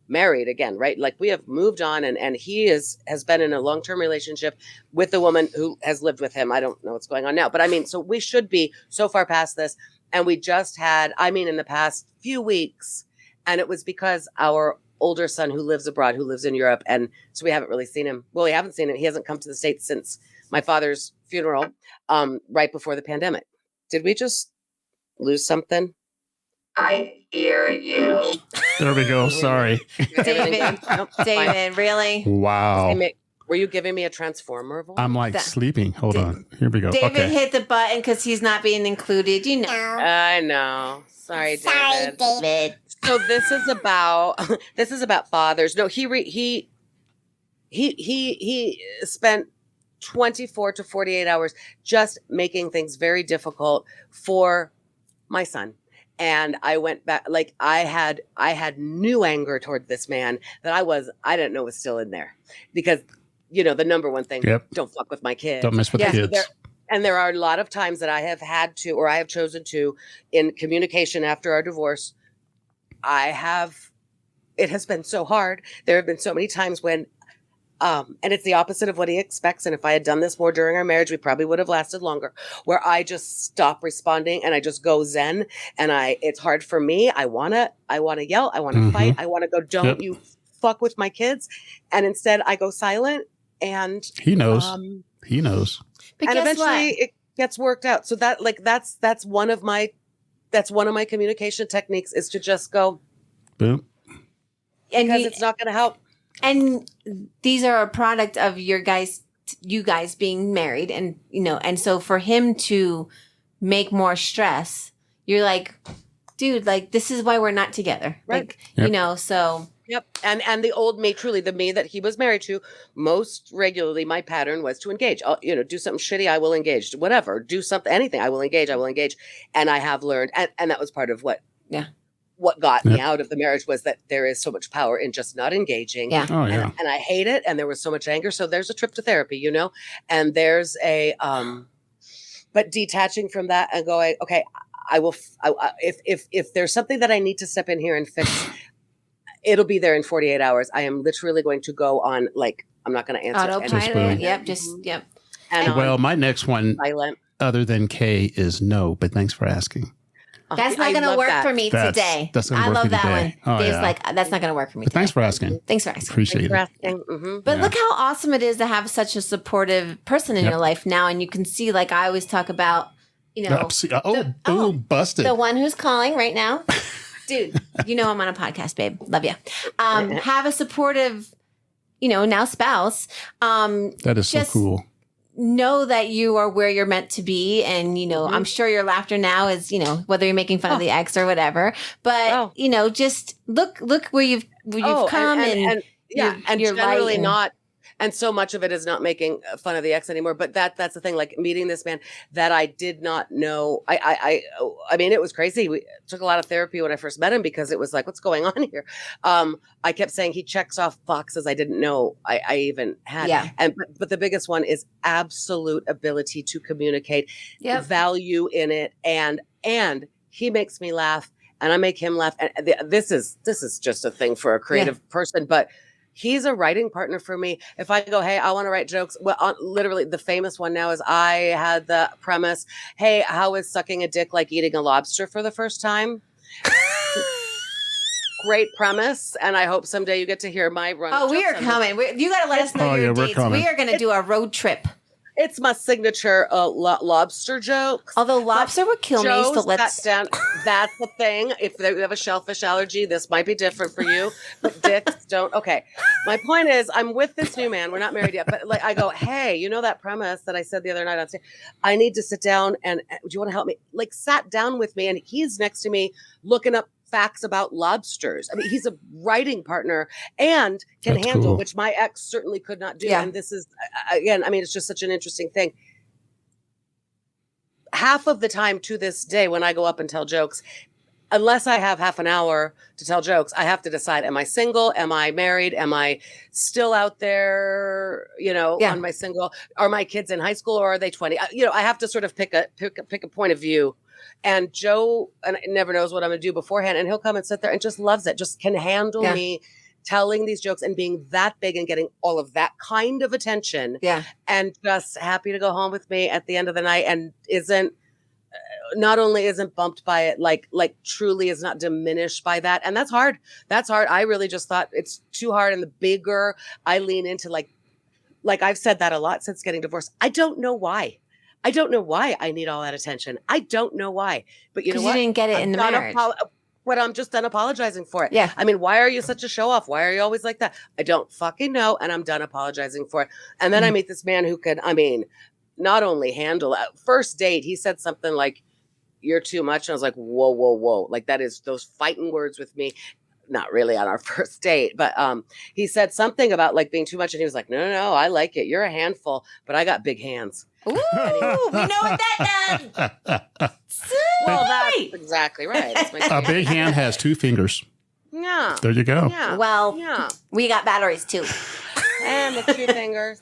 married again, right? Like we have moved on and he has been in a long-term relationship with the woman who has lived with him. I don't know what's going on now, but so we should be so far past this. And we just had, in the past few weeks, and it was because our older son who lives abroad, who lives in Europe. And so we haven't really seen him. Well, we haven't seen him. He hasn't come to the States since my father's funeral, right before the pandemic. Did we just lose something? I hear you. There we go. Sorry. David, really? Wow. Were you giving me a transformer voice? I'm like sleeping. Hold on. Here we go. David hit the button because he's not being included. You know. I know. Sorry, David. David. So this is about fathers. No, he spent 24 to 48 hours just making things very difficult for my son. And I went back, like I had new anger toward this man that I didn't know was still in there because, the number one thing, don't fuck with my kids. Don't mess with the kids. And there are a lot of times that I have had to, or I have chosen to, in communication after our divorce, it has been so hard. There have been so many times when, and it's the opposite of what he expects. And if I had done this more during our marriage, we probably would have lasted longer, where I just stop responding and I just go zen. And it's hard for me. I want to yell. I want to fight. I want to go, don't you fuck with my kids. And instead I go silent and he knows, he knows. But and eventually it gets worked out. So that's one of my communication techniques is to just go boom. Because it's not going to help. And these are a product of you guys being married and, and so for him to make more stress, you're like, dude, like this is why we're not together. Right. Like, so. Yep. And the old me, truly the me that he was married to, most regularly, my pattern was to engage. I'll, do something shitty, I will engage. Whatever, do something, anything, I will engage. And I have learned, and that was part of what got me out of the marriage was that there is so much power in just not engaging. Yeah. Oh, yeah. And I hate it. And there was so much anger. So there's a trip to therapy, and there's but detaching from that and going, okay, if there's something that I need to step in here and fix, it'll be there in 48 hours. I am literally going to go on, like, I'm not going to answer. Autopilot. Yep. Yep. And my next one, silent. Other than K, is no, but thanks for asking. That's not going to work for me today. That's going to work for you today. I love that one. Oh, Dave's like, that's not going to work for me today. Thanks for asking. Thanks for asking. Appreciate it. Mm-hmm. But look how awesome it is to have such a supportive person in your life now. And you can see, like I always talk about, busted. The one who's calling right now. Dude, I'm on a podcast, babe. Love you. Have a supportive, now spouse. That is so cool. Know that you are where you're meant to be. And, I'm sure your laughter now is, whether you're making fun of the ex or whatever. But, just look where you've come and you're generally not. And so much of it is not making fun of the ex anymore. But that's the thing, like meeting this man that I did not know. I mean, it was crazy. We took a lot of therapy when I first met him because it was like, what's going on here? I kept saying he checks off boxes I didn't know I even had. Yeah. But the biggest one is absolute ability to communicate, value in it. And he makes me laugh and I make him laugh. And this is just a thing for a creative person, but he's a writing partner for me. If I go, hey, I want to write jokes. Well, literally the famous one now is I had the premise, hey, how is sucking a dick like eating a lobster for the first time? Great premise. And I hope someday you get to hear my run. Oh, we are coming. You got to let us know your dates. We are going to do a road trip. It's my signature lobster joke. Although lobster would kill me, so let's... down. That's the thing. If you have a shellfish allergy, this might be different for you. But dicks don't. Okay. My point is, I'm with this new man. We're not married yet. But like, I go, hey, you know that premise that I said the other night on stage? I need to sit down and do you want to help me? Like, sat down with me and he's next to me looking up facts about lobsters. I mean, he's a writing partner and can handle, which my ex certainly could not do. And this is, again, I mean, it's just such an interesting thing. Half of the time to this day, when I go up and tell jokes, unless I have half an hour to tell jokes, I have to decide, am I single? Am I married? Am I still out there, on my single? Are my kids in high school or are they 20? I have to sort of pick a point of view. And Joe never knows what I'm going to do beforehand. And he'll come and sit there and just loves it, just can handle me telling these jokes and being that big and getting all of that kind of attention. Yeah. And just happy to go home with me at the end of the night and not only isn't bumped by it, like truly is not diminished by that. And that's hard. That's hard. I really just thought it's too hard. And the bigger I lean into like I've said that a lot since getting divorced. I don't know why. I don't know why I need all that attention. I don't know why. But you know what? You didn't get it in the marriage. But I'm just done apologizing for it. Yeah. I mean, why are you such a show off? Why are you always like that? I don't fucking know. And I'm done apologizing for it. And then I meet this man who can, not only handle first date, he said something like, you're too much. And I was like, whoa, whoa, whoa. Like that is those fighting words with me. Not really on our first date, but he said something about like being too much. And he was like, no, I like it. You're a handful, but I got big hands. Ooh, we know what that does. Well, that's exactly right. A big hand has 2 fingers. Yeah. There you go. Yeah. Well, we got batteries too. And the 2 fingers.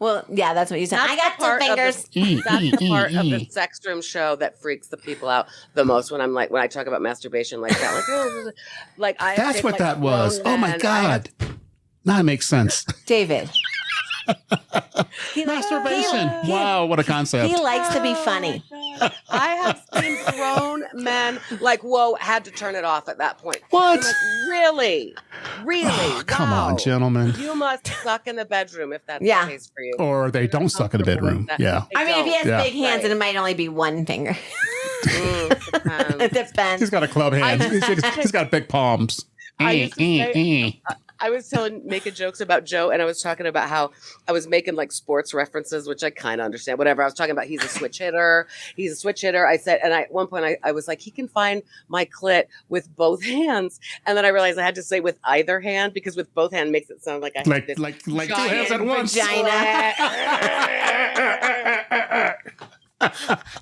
Well, yeah, that's what you said. I got 2 fingers. That's the part of the sex room show that freaks the people out the most when I talk about masturbation like that. That's what that was. Oh my God. Now it makes sense. David. Masturbation. Wow, what a concept. He likes to be funny. I have seen grown men had to turn it off at that point. What? Like, really? Really? Oh, come on, gentlemen. You must suck in the bedroom if that's the case for you. Or they don't suck in the bedroom. Yeah. I mean, if he has big hands, then it might only be 1 finger. It depends. He's got a club hand. He's got big palms. I was making jokes about Joe, and I was talking about how I was making like sports references, which I kind of understand. Whatever. I was talking about he's a switch hitter. I said, and at one point I was like, he can find my clit with both hands. And then I realized I had to say with either hand because with both hands makes it sound like I had this like 2 hands at once. Vagina.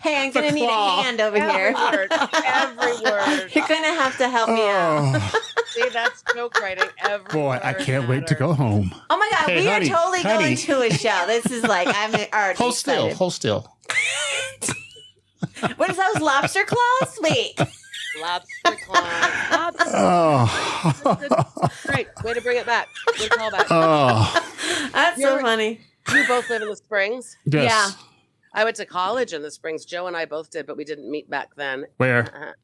Hey, I'm going to need a hand over here. Every word. You're going to have to help me out. See, that's joke writing. Boy, I can't wait to go home. Oh my God, we are totally going to a show. This is like, I'm already Hold still. What is those lobster claws? Wait. Lobster claws. Oh. Great. Way to bring it back. Good callback. Oh. That's so funny. You both live in the Springs? Yes. Yeah. I went to college in the Springs. Joe and I both did, but we didn't meet back then. Where?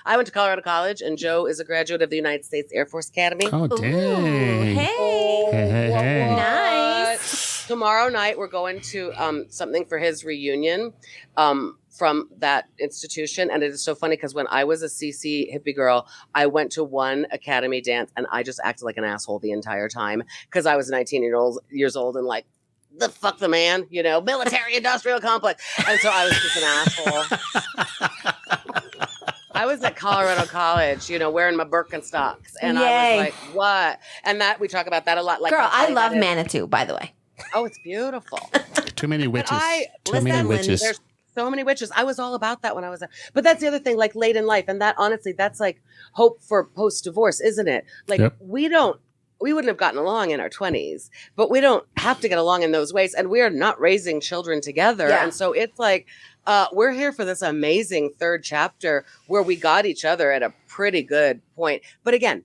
I went to Colorado College, and Joe is a graduate of the United States Air Force Academy. Oh, dang. Hey. Nice. Tomorrow night, we're going to something for his reunion from that institution. And it is so funny because when I was a CC hippie girl, I went to one academy dance, and I just acted like an asshole the entire time because I was 19 years old and like, the fuck the man, military industrial complex. And so I was just an asshole. I was at Colorado College, wearing my Birkenstocks, and Yay. I was like, "What?" And that we talk about that a lot. Like, girl, I love Manitou, by the way. Oh, it's beautiful. Too many witches. Too many witches. There's so many witches. I was all about that when I was but that's the other thing, like late in life, and that honestly, that's like hope for post-divorce, isn't it? Like we wouldn't have gotten along in our 20s, but we don't have to get along in those ways, and we are not raising children together, and so it's like. We're here for this amazing third chapter where we got each other at a pretty good point. But again,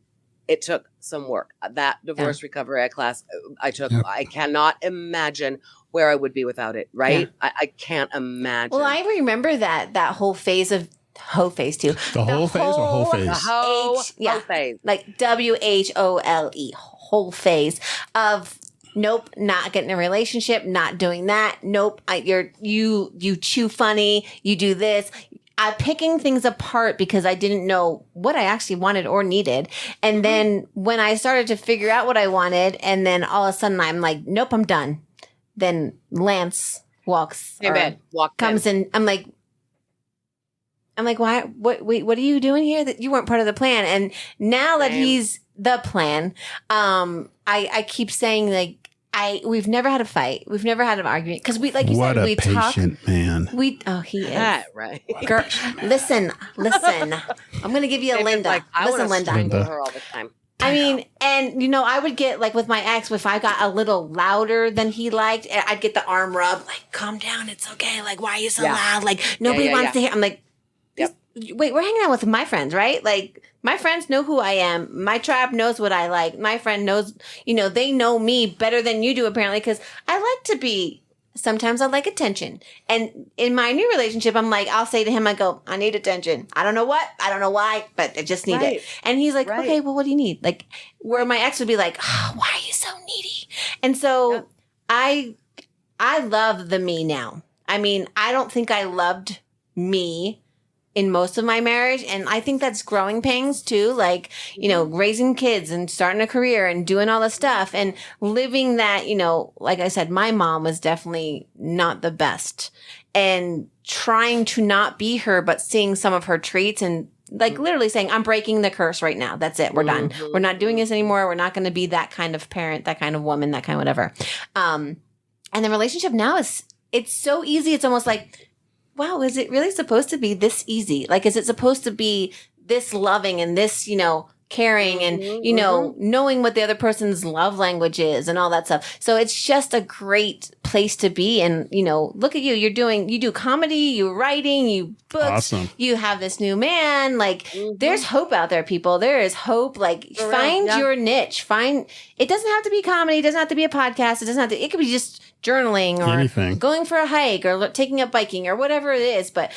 it took some work. That divorce recovery class I took, I cannot imagine where I would be without it, right? Yeah. I can't imagine. Well, I remember that whole phase of whole phase too. The whole phase or whole phase? The whole phase. Like WHOLE, whole phase of nope, not getting a relationship, not doing that. Nope, you chew funny, you do this. I'm picking things apart because I didn't know what I actually wanted or needed. And then when I started to figure out what I wanted, and then all of a sudden I'm like, nope, I'm done. Then Lance comes in. I'm like, why? What are you doing here? That you weren't part of the plan. And now that he's the plan, I keep saying like, we've never had a fight. We've never had an argument because we, like you said, we talk. Man. He is. Right. Girl, listen. I'm going to give you a Linda. Like, listen, Linda. Strangle her all the time. I mean, and I would get like with my ex, if I got a little louder than he liked, I'd get the arm rub, like, calm down, it's okay. Like, why are you so loud? Like, nobody wants to hear. I'm like, wait, we're hanging out with my friends, right? Like, my friends know who I am. My tribe knows what I like. My friend knows, they know me better than you do, apparently, because I like to be, sometimes I like attention. And in my new relationship, I'm like, I'll say to him, I go, I need attention. I don't know what, I don't know why, but I just need it. And he's like, okay, well, what do you need? Like, where my ex would be like, why are you so needy? And so I love the me now. I mean, I don't think I loved me in most of my marriage. And I think that's growing pains too. Like, raising kids and starting a career and doing all the stuff and living that, like I said, my mom was definitely not the best, and trying to not be her, but seeing some of her traits and like literally saying, I'm breaking the curse right now. That's it. We're done. We're not doing this anymore. We're not going to be that kind of parent, that kind of woman, that kind of whatever. And the relationship now it's so easy. It's almost like, wow, is it really supposed to be this easy? Like, is it supposed to be this loving and this, caring and, knowing what the other person's love language is and all that stuff. So it's just a great place to be. And, look at you, you do comedy, you writing, you books, awesome. You have this new man. Like there's hope out there, people. There is hope. Like find your niche. It doesn't have to be comedy. It doesn't have to be a podcast. It could be just journaling or anything. Going for a hike or taking up biking or whatever it is. But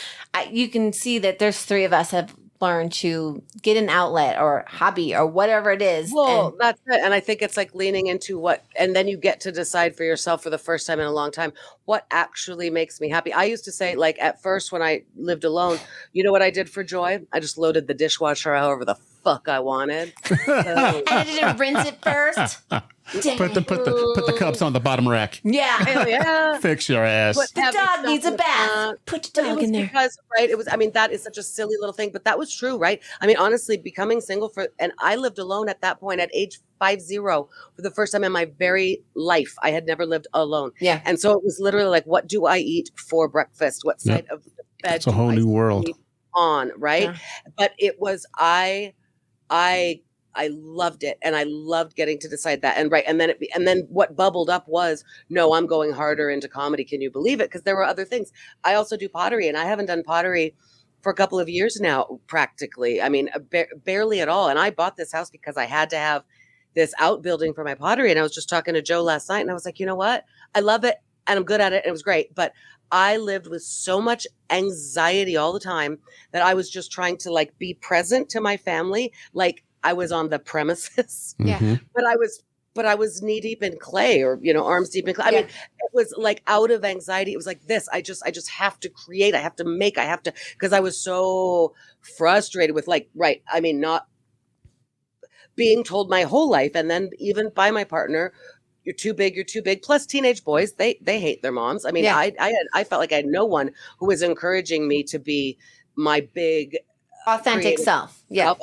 you can see that there's three of us have learned to get an outlet or hobby or whatever it is. Well, that's it. And I think it's like leaning into and then you get to decide for yourself for the first time in a long time, what actually makes me happy. I used to say, like, at first when I lived alone, you know what I did for joy? I just loaded the dishwasher however the fuck I wanted. And I didn't rinse it first. Put the cups on the bottom rack. Yeah. Hell yeah. Fix your ass. The dog needs a bath. Put your dog in there. Because, that is such a silly little thing, but that was true, right? I mean, honestly, becoming single and I lived alone at that point at age 50 for the first time in my very life. I had never lived alone. Yeah. And so it was literally like, what do I eat for breakfast? What side of the bed? It's a whole new world. On, right? Yeah. But it was, I loved it, and I loved getting to decide that. And then what bubbled up was, no, I'm going harder into comedy. Can you believe it? Because there were other things. I also do pottery, and I haven't done pottery for a couple of years now, practically. I mean, barely at all. And I bought this house because I had to have this outbuilding for my pottery. And I was just talking to Joe last night, and I was like, you know what? I love it, and I'm good at it. And it was great, but I lived with so much anxiety all the time that I was just trying to like be present to my family, like I was on the premises. Yeah. But I was knee deep in clay, or arms deep in clay. I mean, it was like out of anxiety. It was like this. I just have to create. I have to make. I have to, because I was so frustrated with not being told my whole life, and then even by my partner, you're too big. Plus teenage boys, they hate their moms. I mean, I felt like I had no one who was encouraging me to be my big authentic self. Yeah.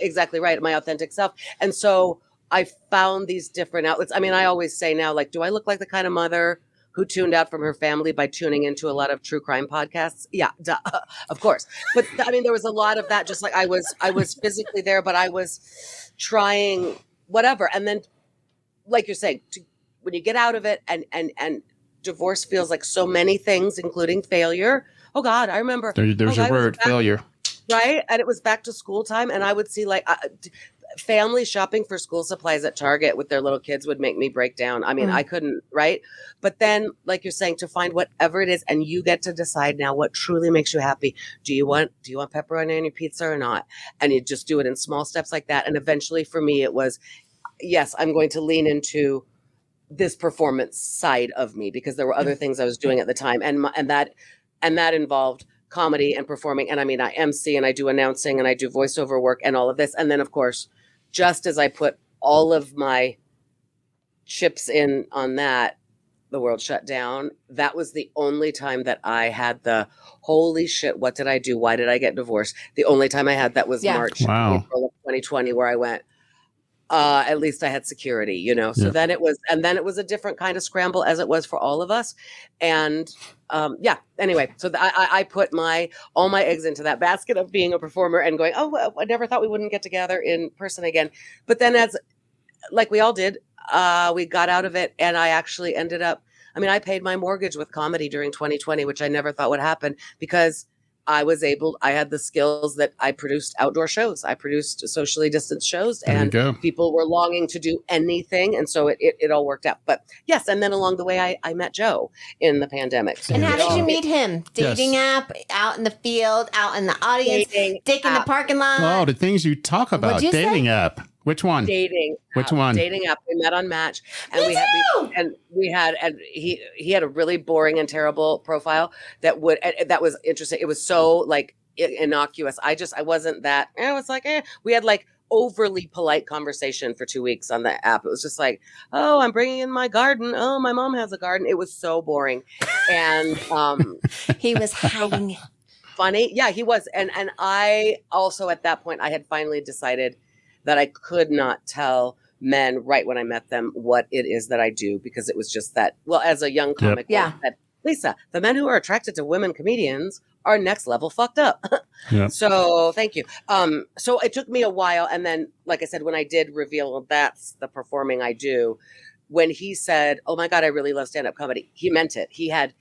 Exactly right. My authentic self. And so I found these different outlets. I mean, I always say now, like, do I look like the kind of mother who tuned out from her family by tuning into a lot of true crime podcasts? Yeah, duh, of course. But I mean, there was a lot of that. Just like I was physically there, but I was trying whatever. And then, like you're saying, when you get out of it, and divorce feels like so many things, including failure. Oh God, I remember. There's your word, failure. Right, and it was back to school time, and I would see like. Family shopping for school supplies at Target with their little kids would make me break down. I mean, I couldn't, right? But then, like you're saying, to find whatever it is, and you get to decide now what truly makes you happy. Do you want pepperoni on your pizza or not? And you just do it in small steps like that. And eventually for me, it was, yes, I'm going to lean into this performance side of me because there were other things I was doing at the time. And that involved comedy and performing. And I mean, I MC and I do announcing and I do voiceover work and all of this. And then of course, just as I put all of my chips in on that, the world shut down. That was the only time that I had the holy shit, what did I do? Why did I get divorced? The only time I had that was March, April of 2020, where I went, at least I had security, you know? So then it was a different kind of scramble as it was for all of us. And anyway, so I put all my eggs into that basket of being a performer and going, oh, well, I never thought we wouldn't get together in person again. But then as like we all did, we got out of it and I actually ended up, I paid my mortgage with comedy during 2020, which I never thought would happen because I had the skills that I produced outdoor shows. I produced socially distanced shows and people were longing to do anything. And so it all worked out. But yes. And then along the way, I met Joe in the pandemic. So and how did you meet him? Dating app, out in the field, out in the audience, dick in the parking lot. Oh, the things you talk about. Dating app. Which one? Which one? Dating app. We met on Match, and he had a really boring and terrible profile that was interesting. It was so like innocuous. I wasn't that. I was like, we had like overly polite conversation for 2 weeks on the app. It was just like, oh, I'm bringing in my garden. Oh, my mom has a garden. It was so boring, and he was hiding. Funny, yeah, he was, and I also at that point I had finally decided that I could not tell men right when I met them what it is that I do because it was just that, well, as a young comic, that, Lisa, the men who are attracted to women comedians are next level fucked up. So thank you. So it took me a while. And then, like I said, when I did reveal that's the performing I do, when he said, oh my God, I really love stand-up comedy, he meant it. He had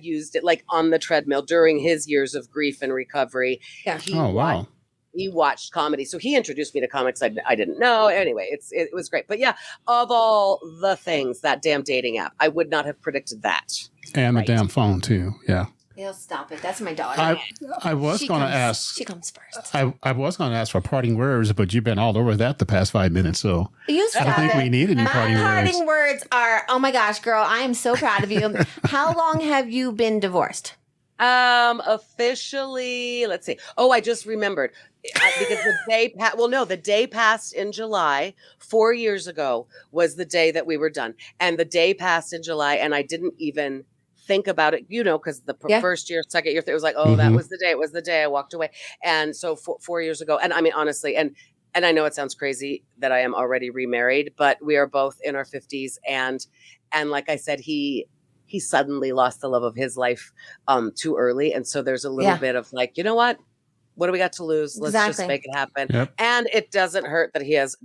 used it like on the treadmill during his years of grief and recovery. Yeah. Wow. He watched comedy. So he introduced me to comics I didn't know. Anyway, it was great. But yeah, of all the things, that damn dating app, I would not have predicted that. And the damn phone too. Yeah. He'll stop it. That's my daughter. I was going to ask. She comes first. I was going to ask for parting words, but you've been all over that the past 5 minutes. So I don't think we need any parting words. My parting words are, oh my gosh, girl, I am so proud of you. How long have you been divorced? Officially, let's see. Oh, I just remembered because the day passed in July. 4 years ago was the day that we were done. And the day passed in July and I didn't even think about it, because the first year, second year, it was like, oh, that was the day. It was the day I walked away. And so 4 years ago, and honestly, and I know it sounds crazy that I am already remarried, but we are both in our 50s. And like I said, he suddenly lost the love of his life too early. And so there's a little bit of like, you know what do we got to lose? Let's just make it happen. Yep. And it doesn't hurt that he has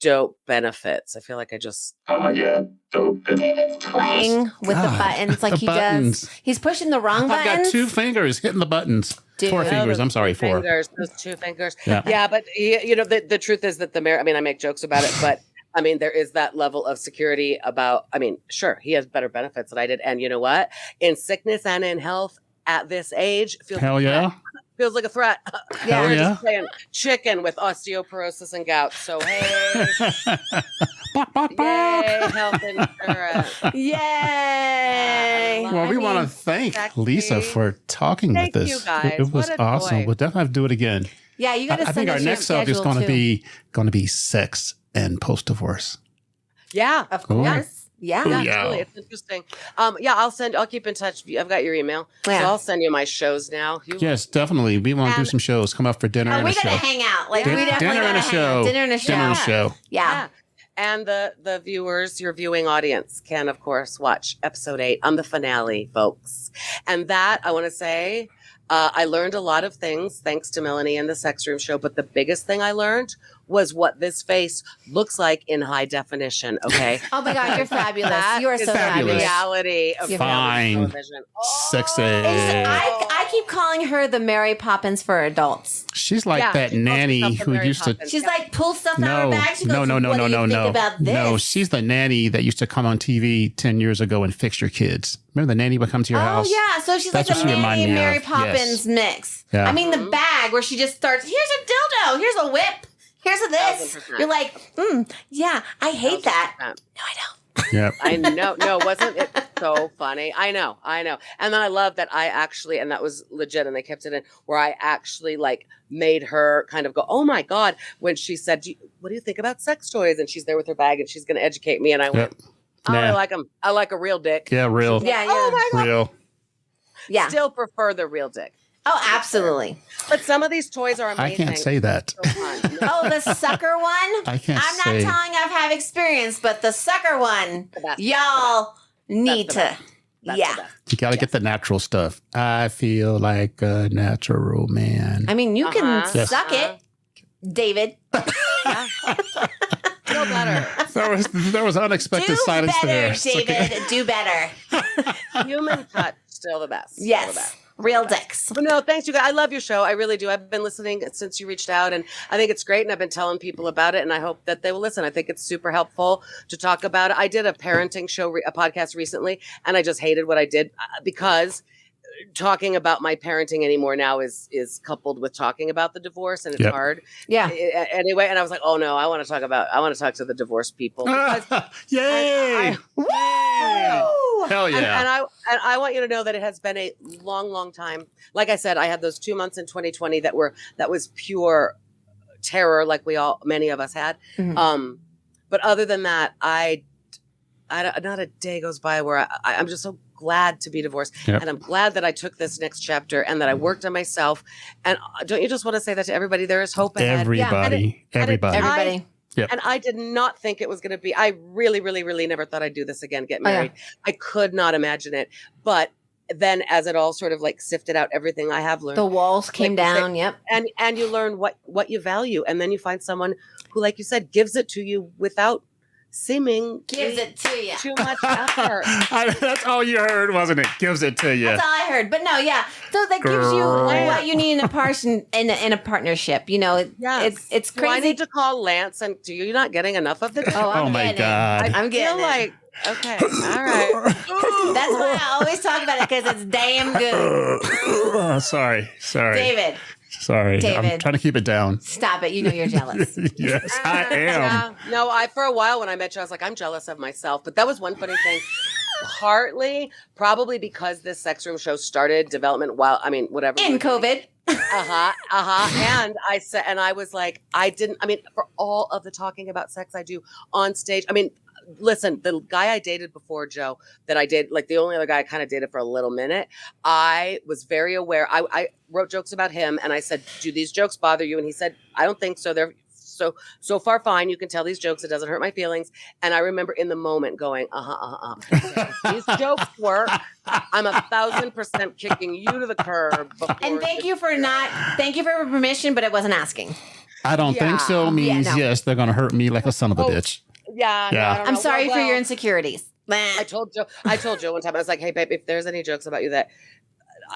dope benefits. I feel like I just... Oh, yeah. Dope benefits. Playing with the buttons like he does. He's pushing the wrong buttons. I've got 2 fingers hitting the buttons. Dude. 4 fingers. I'm sorry, 4. Those 2 fingers. Yeah, but the truth is that I make jokes about it, but there is that level of security about, sure, he has better benefits than I did. And you know what? In sickness and in health at this age, feels like a threat. Yeah. We're just playing chicken with osteoporosis and gout. So, hey. Yay, health insurance. Yay. Well, we want to thank Lisa for talking with us. Thank you, guys. It was awesome. Joy. We'll definitely have to do it again. Yeah, you got to send us your schedule. I think our next subject is going to be sex and post-divorce. Yeah, of course. Yeah. Really, it's interesting. I'll keep in touch. I've got your email. Yeah. So I'll send you my shows now. Yes, definitely. We want to do some shows. Come up for dinner and a show. We gotta hang out. Like we definitely dinner and a show. Dinner and a show. Yeah. And the viewers, your viewing audience can, of course, watch episode 8 on the finale, folks. And that, I want to say, I learned a lot of things thanks to Melanie and the Sex Room Show. But the biggest thing I learned was what this face looks like in high definition. Okay. Oh my God, you're fabulous. You are so fabulous. Reality of fine, television. Sexy. I keep calling her the Mary Poppins for adults. She's like that nanny who used to. She's like pull stuff out of her bag. She goes, no. About this? No, she's the nanny that used to come on TV 10 years ago and fix your kids. Remember the nanny would come to your house? Oh yeah, so she's like a nanny and Mary Poppins mix. Yeah. I mean the bag where she just starts. Here's a dildo. Here's a whip. Here's a this. 1,000%. You're like, yeah, I hate that. No, I don't. Yep. I know. No, wasn't it so funny? I know. And then I love that I actually, and that was legit, and they kept it in, where I actually like made her kind of go, oh my God, when she said, what do you think about sex toys? And she's there with her bag and she's going to educate me. And I went, I like them. I like a real dick. Yeah, real. Yeah. Oh my God. Real. Yeah. Still prefer the real dick. Oh, absolutely. But some of these toys are amazing. I can't say that. Oh, the sucker one? I can't I'm not telling I've had experience, but the sucker one, y'all need to. Yeah. You got to get the natural stuff. I feel like a natural man. I mean, you can suck it, David. Feel better. There was unexpected silence there. David. Do better. Human touch, still the best. Yes. Still the best. Real dicks. No, thanks, you guys. I love your show. I really do. I've been listening since you reached out, and I think it's great, and I've been telling people about it, and I hope that they will listen. I think it's super helpful to talk about it. I did a parenting show, a podcast recently, and I just hated what I did because talking about my parenting anymore now is coupled with talking about the divorce, and it's hard. Yeah. Anyway, and I was like, oh no, I want to talk to the divorced people. Yay! Hell yeah. And I want you to know that it has been a long time. Like I said, I had those 2 months in 2020 that was pure terror, like many of us had. Mm-hmm. But other than that, I not a day goes by where I'm just so glad to be divorced. Yep. And I'm glad that I took this next chapter and that I worked on myself. And don't you just want to say that to everybody? There is hope ahead. Everybody. Yep. And I did not think it was going to be, I really, really, really never thought I'd do this again, get married. I could not imagine it. But then as it all sort of like sifted out everything I have learned. The walls came down. Yep. And you learn what you value. And then you find someone who, like you said, gives it to you without gives it to you. Too much effort. That's all you heard, wasn't it? Gives it to you. That's all I heard. But no, yeah. So that gives you what you need in a partnership. You know, it's crazy. Do I need to call Lance and do you not getting enough of this? Oh my God. I'm getting like, okay, all right. That's why I always talk about it because it's damn good. Sorry. David. Sorry, David. I'm trying to keep it down. Stop it. You know you're jealous. Yes, I am. No, for a while when I met you, I was like, I'm jealous of myself. But that was one funny thing. Probably because this Sex Room show started development whatever. In COVID. And I was like, for all of the talking about sex I do on stage, listen, the guy I dated before, Joe, that I did, like the only other guy I kind of dated for a little minute, I was very aware. I wrote jokes about him and I said, do these jokes bother you? And he said, I don't think so. They're so far fine. You can tell these jokes. It doesn't hurt my feelings. And I remember in the moment going, these jokes work. I'm 1,000% kicking you to the curb. And thank you for permission, but it wasn't asking. I don't think so means yes, they're going to hurt me like a son of a bitch. Yeah. I'm sorry for your insecurities. I told Joe one time, I was like, hey, babe, if there's any jokes about you that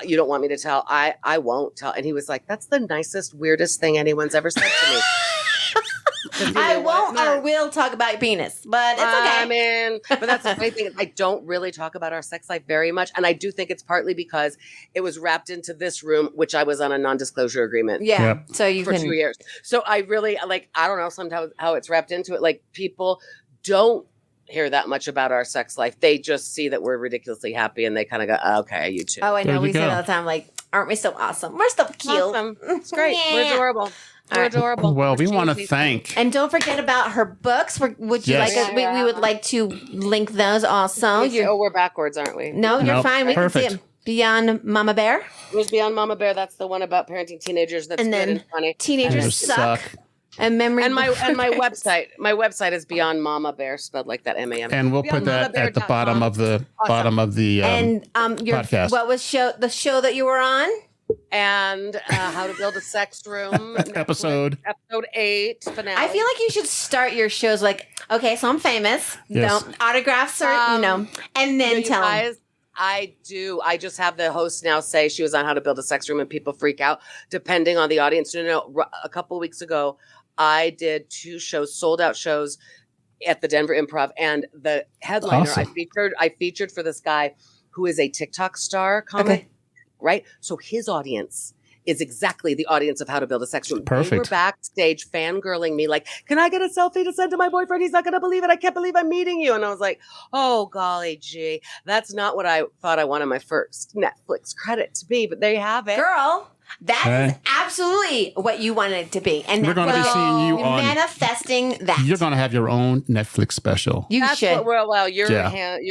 you don't want me to tell, I won't tell. And he was like, that's the nicest, weirdest thing anyone's ever said to me. I won't or will talk about your penis, but it's okay. But that's the funny thing. I don't really talk about our sex life very much. And I do think it's partly because it was wrapped into this room, which I was on a non-disclosure agreement. Yeah. Yep. So for 2 years. So I really I don't know sometimes how it's wrapped into it. Like people don't hear that much about our sex life. They just see that we're ridiculously happy and they kind of go, okay, you too. Oh, I know. We say it all the time. Like, aren't we so awesome? We're so cute. Awesome. It's great. Yeah. We're adorable. They're adorable. Well, we want to Cheesy. thank. And don't forget about her books. Would you Yes. like us? We would like to link those also. We're backwards, aren't we? No, you're Nope. fine. We can see Perfect. them. Beyond Mama Bear. It was Beyond Mama Bear. That's the one about parenting teenagers. That's And good then and funny. Teenagers suck. And memory. And my website. My website is Beyond Mama Bear, spelled like that, MAM. And we'll put that at the bottom of the and your podcast. what was the show that you were on? And How to Build a Sex Room. Episode 8 finale. I feel like you should start your shows like, okay, so I'm famous. Yes. Autographs are, and then tell them. I do. I just have the host now say she was on How to Build a Sex Room and people freak out depending on the audience. No. A couple of weeks ago, I did 2 shows, sold out shows at the Denver Improv. And the headliner Awesome. I featured for this guy who is a TikTok star comic. Okay. Right? So his audience is exactly the audience of How to Build a Sex Room. Perfect. They were backstage fangirling me like, can I get a selfie to send to my boyfriend? He's not going to believe it. I can't believe I'm meeting you. And I was like, oh, golly gee. That's not what I thought I wanted my first Netflix credit to be, but there you have it. Girl, that is absolutely what you wanted it to be. And We're going to be seeing you on. manifesting that. You're going to have your own Netflix special. You That's should. Well, you're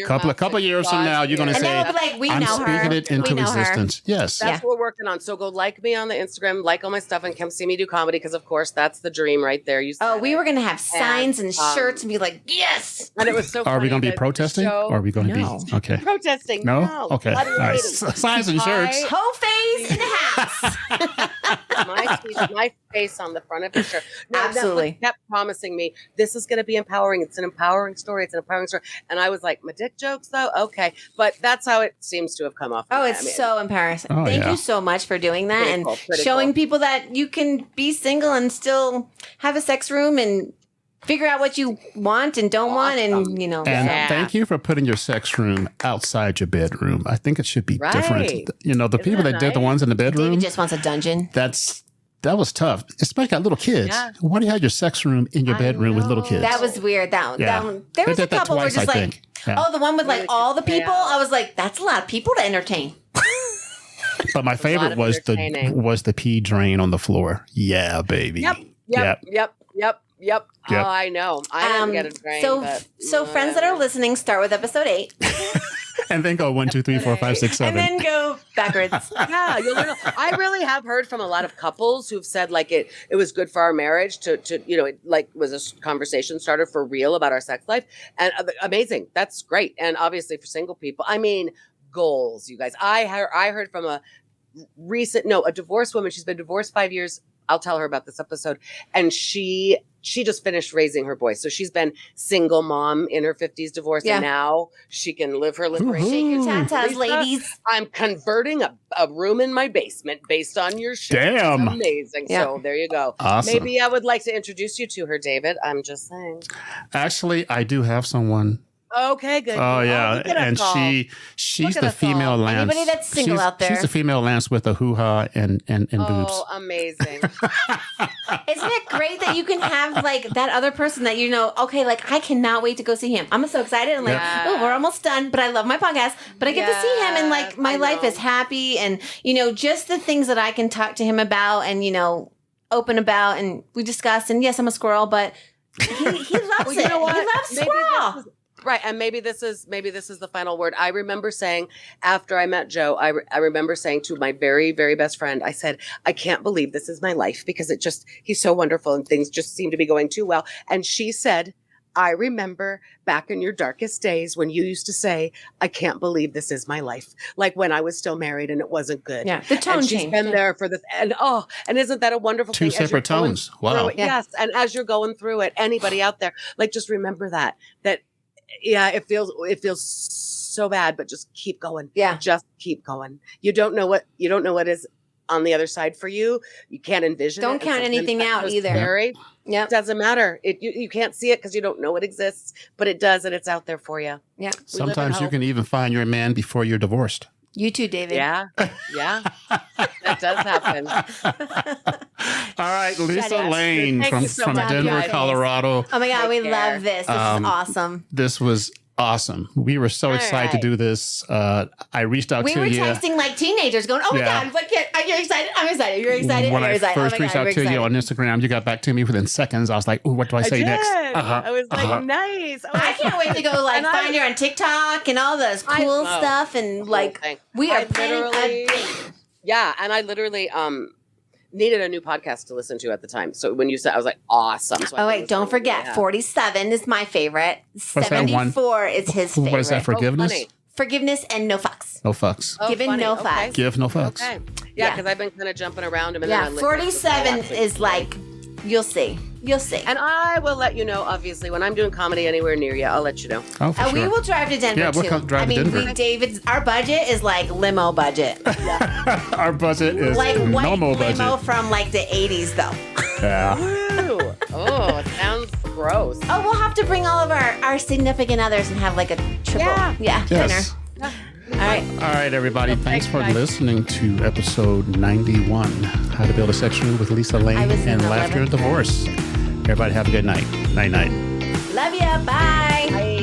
Couple of years from now, you're going to And say, then we'll be like, we I'm know her. speaking it We into know her. existence. Yes. That's what we're working on. So go like me on the Instagram, like all my stuff, and come see me do comedy because, of course, that's the dream right there. You said we it. were going to have signs and shirts and be like, yes. And it was so funny. Are we going to be that protesting? show- Or are we going to No. be okay? Protesting. No? Okay. Bloody All right. lady. Signs and shirts. Whole face in the house. my face on the front of his shirt. No, Absolutely. Netflix kept promising me this is going to be empowering. It's an empowering story. It's an empowering story. And I was like, my dick jokes though, okay. But that's how it seems to have come off. Oh, it's so embarrassing. Oh, Thank yeah. you so much for doing that Pretty cool, pretty showing cool. people that you can be single and still have a sex room and figure out what you want and don't want, and And Yeah. thank you for putting your sex room outside your bedroom. I think it should be different. Right. The people that that did the nice? ones in the bedroom, David just wants a dungeon. that was tough. Especially got little kids. Yeah. Why do you have your sex room in your I bedroom with little know. kids? That was weird. There Yeah. was They a did that couple where twice, just I like, think. Yeah. oh, the one with like Really all the kicked me people. out. I was like, that's a lot of people to entertain. But my favorite of was entertaining. the pee drain on the floor. Yeah, baby. Yep. Oh, I know. I didn't get a drain. So friends that are listening, start with episode 8 And then go 1, 2, 3, 4, 5, 6, 7. and then go backwards. Yeah, you'll learn. I really have heard from a lot of couples who've said like it was good for our marriage to it like was a conversation starter for real about our sex life, and amazing. That's great. And obviously for single people, I mean, goals, you guys. I heard from a divorced woman. She's been divorced 5 years. I'll tell her about this episode. And she just finished raising her boys. So she's been single mom in her 50s, divorced, and now she can live her liberation. Shake your tatas, Lisa, ladies. I'm converting a room in my basement based on your show. Damn. It's amazing. Yeah. So there you go. Awesome. Maybe I would like to introduce you to her, David. I'm just saying. Actually, I do have someone. Okay, good. Oh yeah, look at us and all. she's Look at the us all. female Lance. Anybody that's single out there. She's the female Lance with a hoo-ha and boobs. Oh, amazing. Isn't it great that you can have like that other person that okay, like I cannot wait to go see him. I'm so excited and like, Yeah. oh, we're almost done, but I love my podcast, but I get to see him and like my I life know. is happy and just the things that I can talk to him about and open about and we discuss and yes, I'm a squirrel, but he loves Well, it. you know what? He loves Maybe squirrel. Right, and maybe this is the final word. I remember saying after I met Joe, I remember saying to my very, very best friend, I said, I can't believe this is my life because he's so wonderful and things just seem to be going too well. And she said, I remember back in your darkest days when you used to say, I can't believe this is my life. Like when I was still married and it wasn't good. Yeah, the tone and she's changed. been there for this. And isn't that a wonderful Two thing? As you're separate going tones. through Wow. it, yes. And as you're going through it, anybody out there, like just remember that yeah, it feels so bad, but just keep going. Yeah. Just keep going. You don't know what is on the other side for you. You can't envision it. Don't And count sometimes anything that's out so either. scary. Yep. It doesn't matter. You can't see it because you don't know it exists, but it does, and it's out there for you. Yeah. Sometimes you hope. can even find your man before you're divorced. You too, David. Yeah. That does happen. All right, Lisa Shut up. Lane Thank from you so much, Denver, guys. Colorado. Oh my God, we Take care. love this. This is awesome. This was awesome. We were so excited to do this. I reached out to you. We were texting like teenagers going, oh my God, look at, are you excited? I'm excited. You're excited. When You're I excited. first reached out to you on Instagram, you got back to me within seconds. I was like, ooh, what do I say next? I was like, nice. I can't wait to go like find her on TikTok and all this cool stuff. And like, we are planning a thing. Yeah. And I literally, needed a new podcast to listen to at the time. So when you said, I was like, awesome. So wait, don't forget, 47 is my favorite. 74 is his favorite. What is that, forgiveness? Forgiveness and no fucks. No fucks. Giving no fucks. Give no fucks. Okay. Yeah, because I've been kind of jumping around him. And then 47 is like, you'll see. You'll see. And I will let you know, obviously, when I'm doing comedy anywhere near you, I'll let you know. Oh, for sure. We will drive to Denver, too. We'll drive to Denver. Our budget is like limo budget. Our budget is like normal white limo budget. from like the 80s, though. Yeah. Oh, it sounds gross. Oh, we'll have to bring all of our significant others and have like a triple dinner. Yes. Yeah. All right, everybody. Thanks for listening to episode 91, How to Build a Sex Room with Lisa Lane and Laughter and Divorce. Everybody have a good night. Night. Love ya. Bye.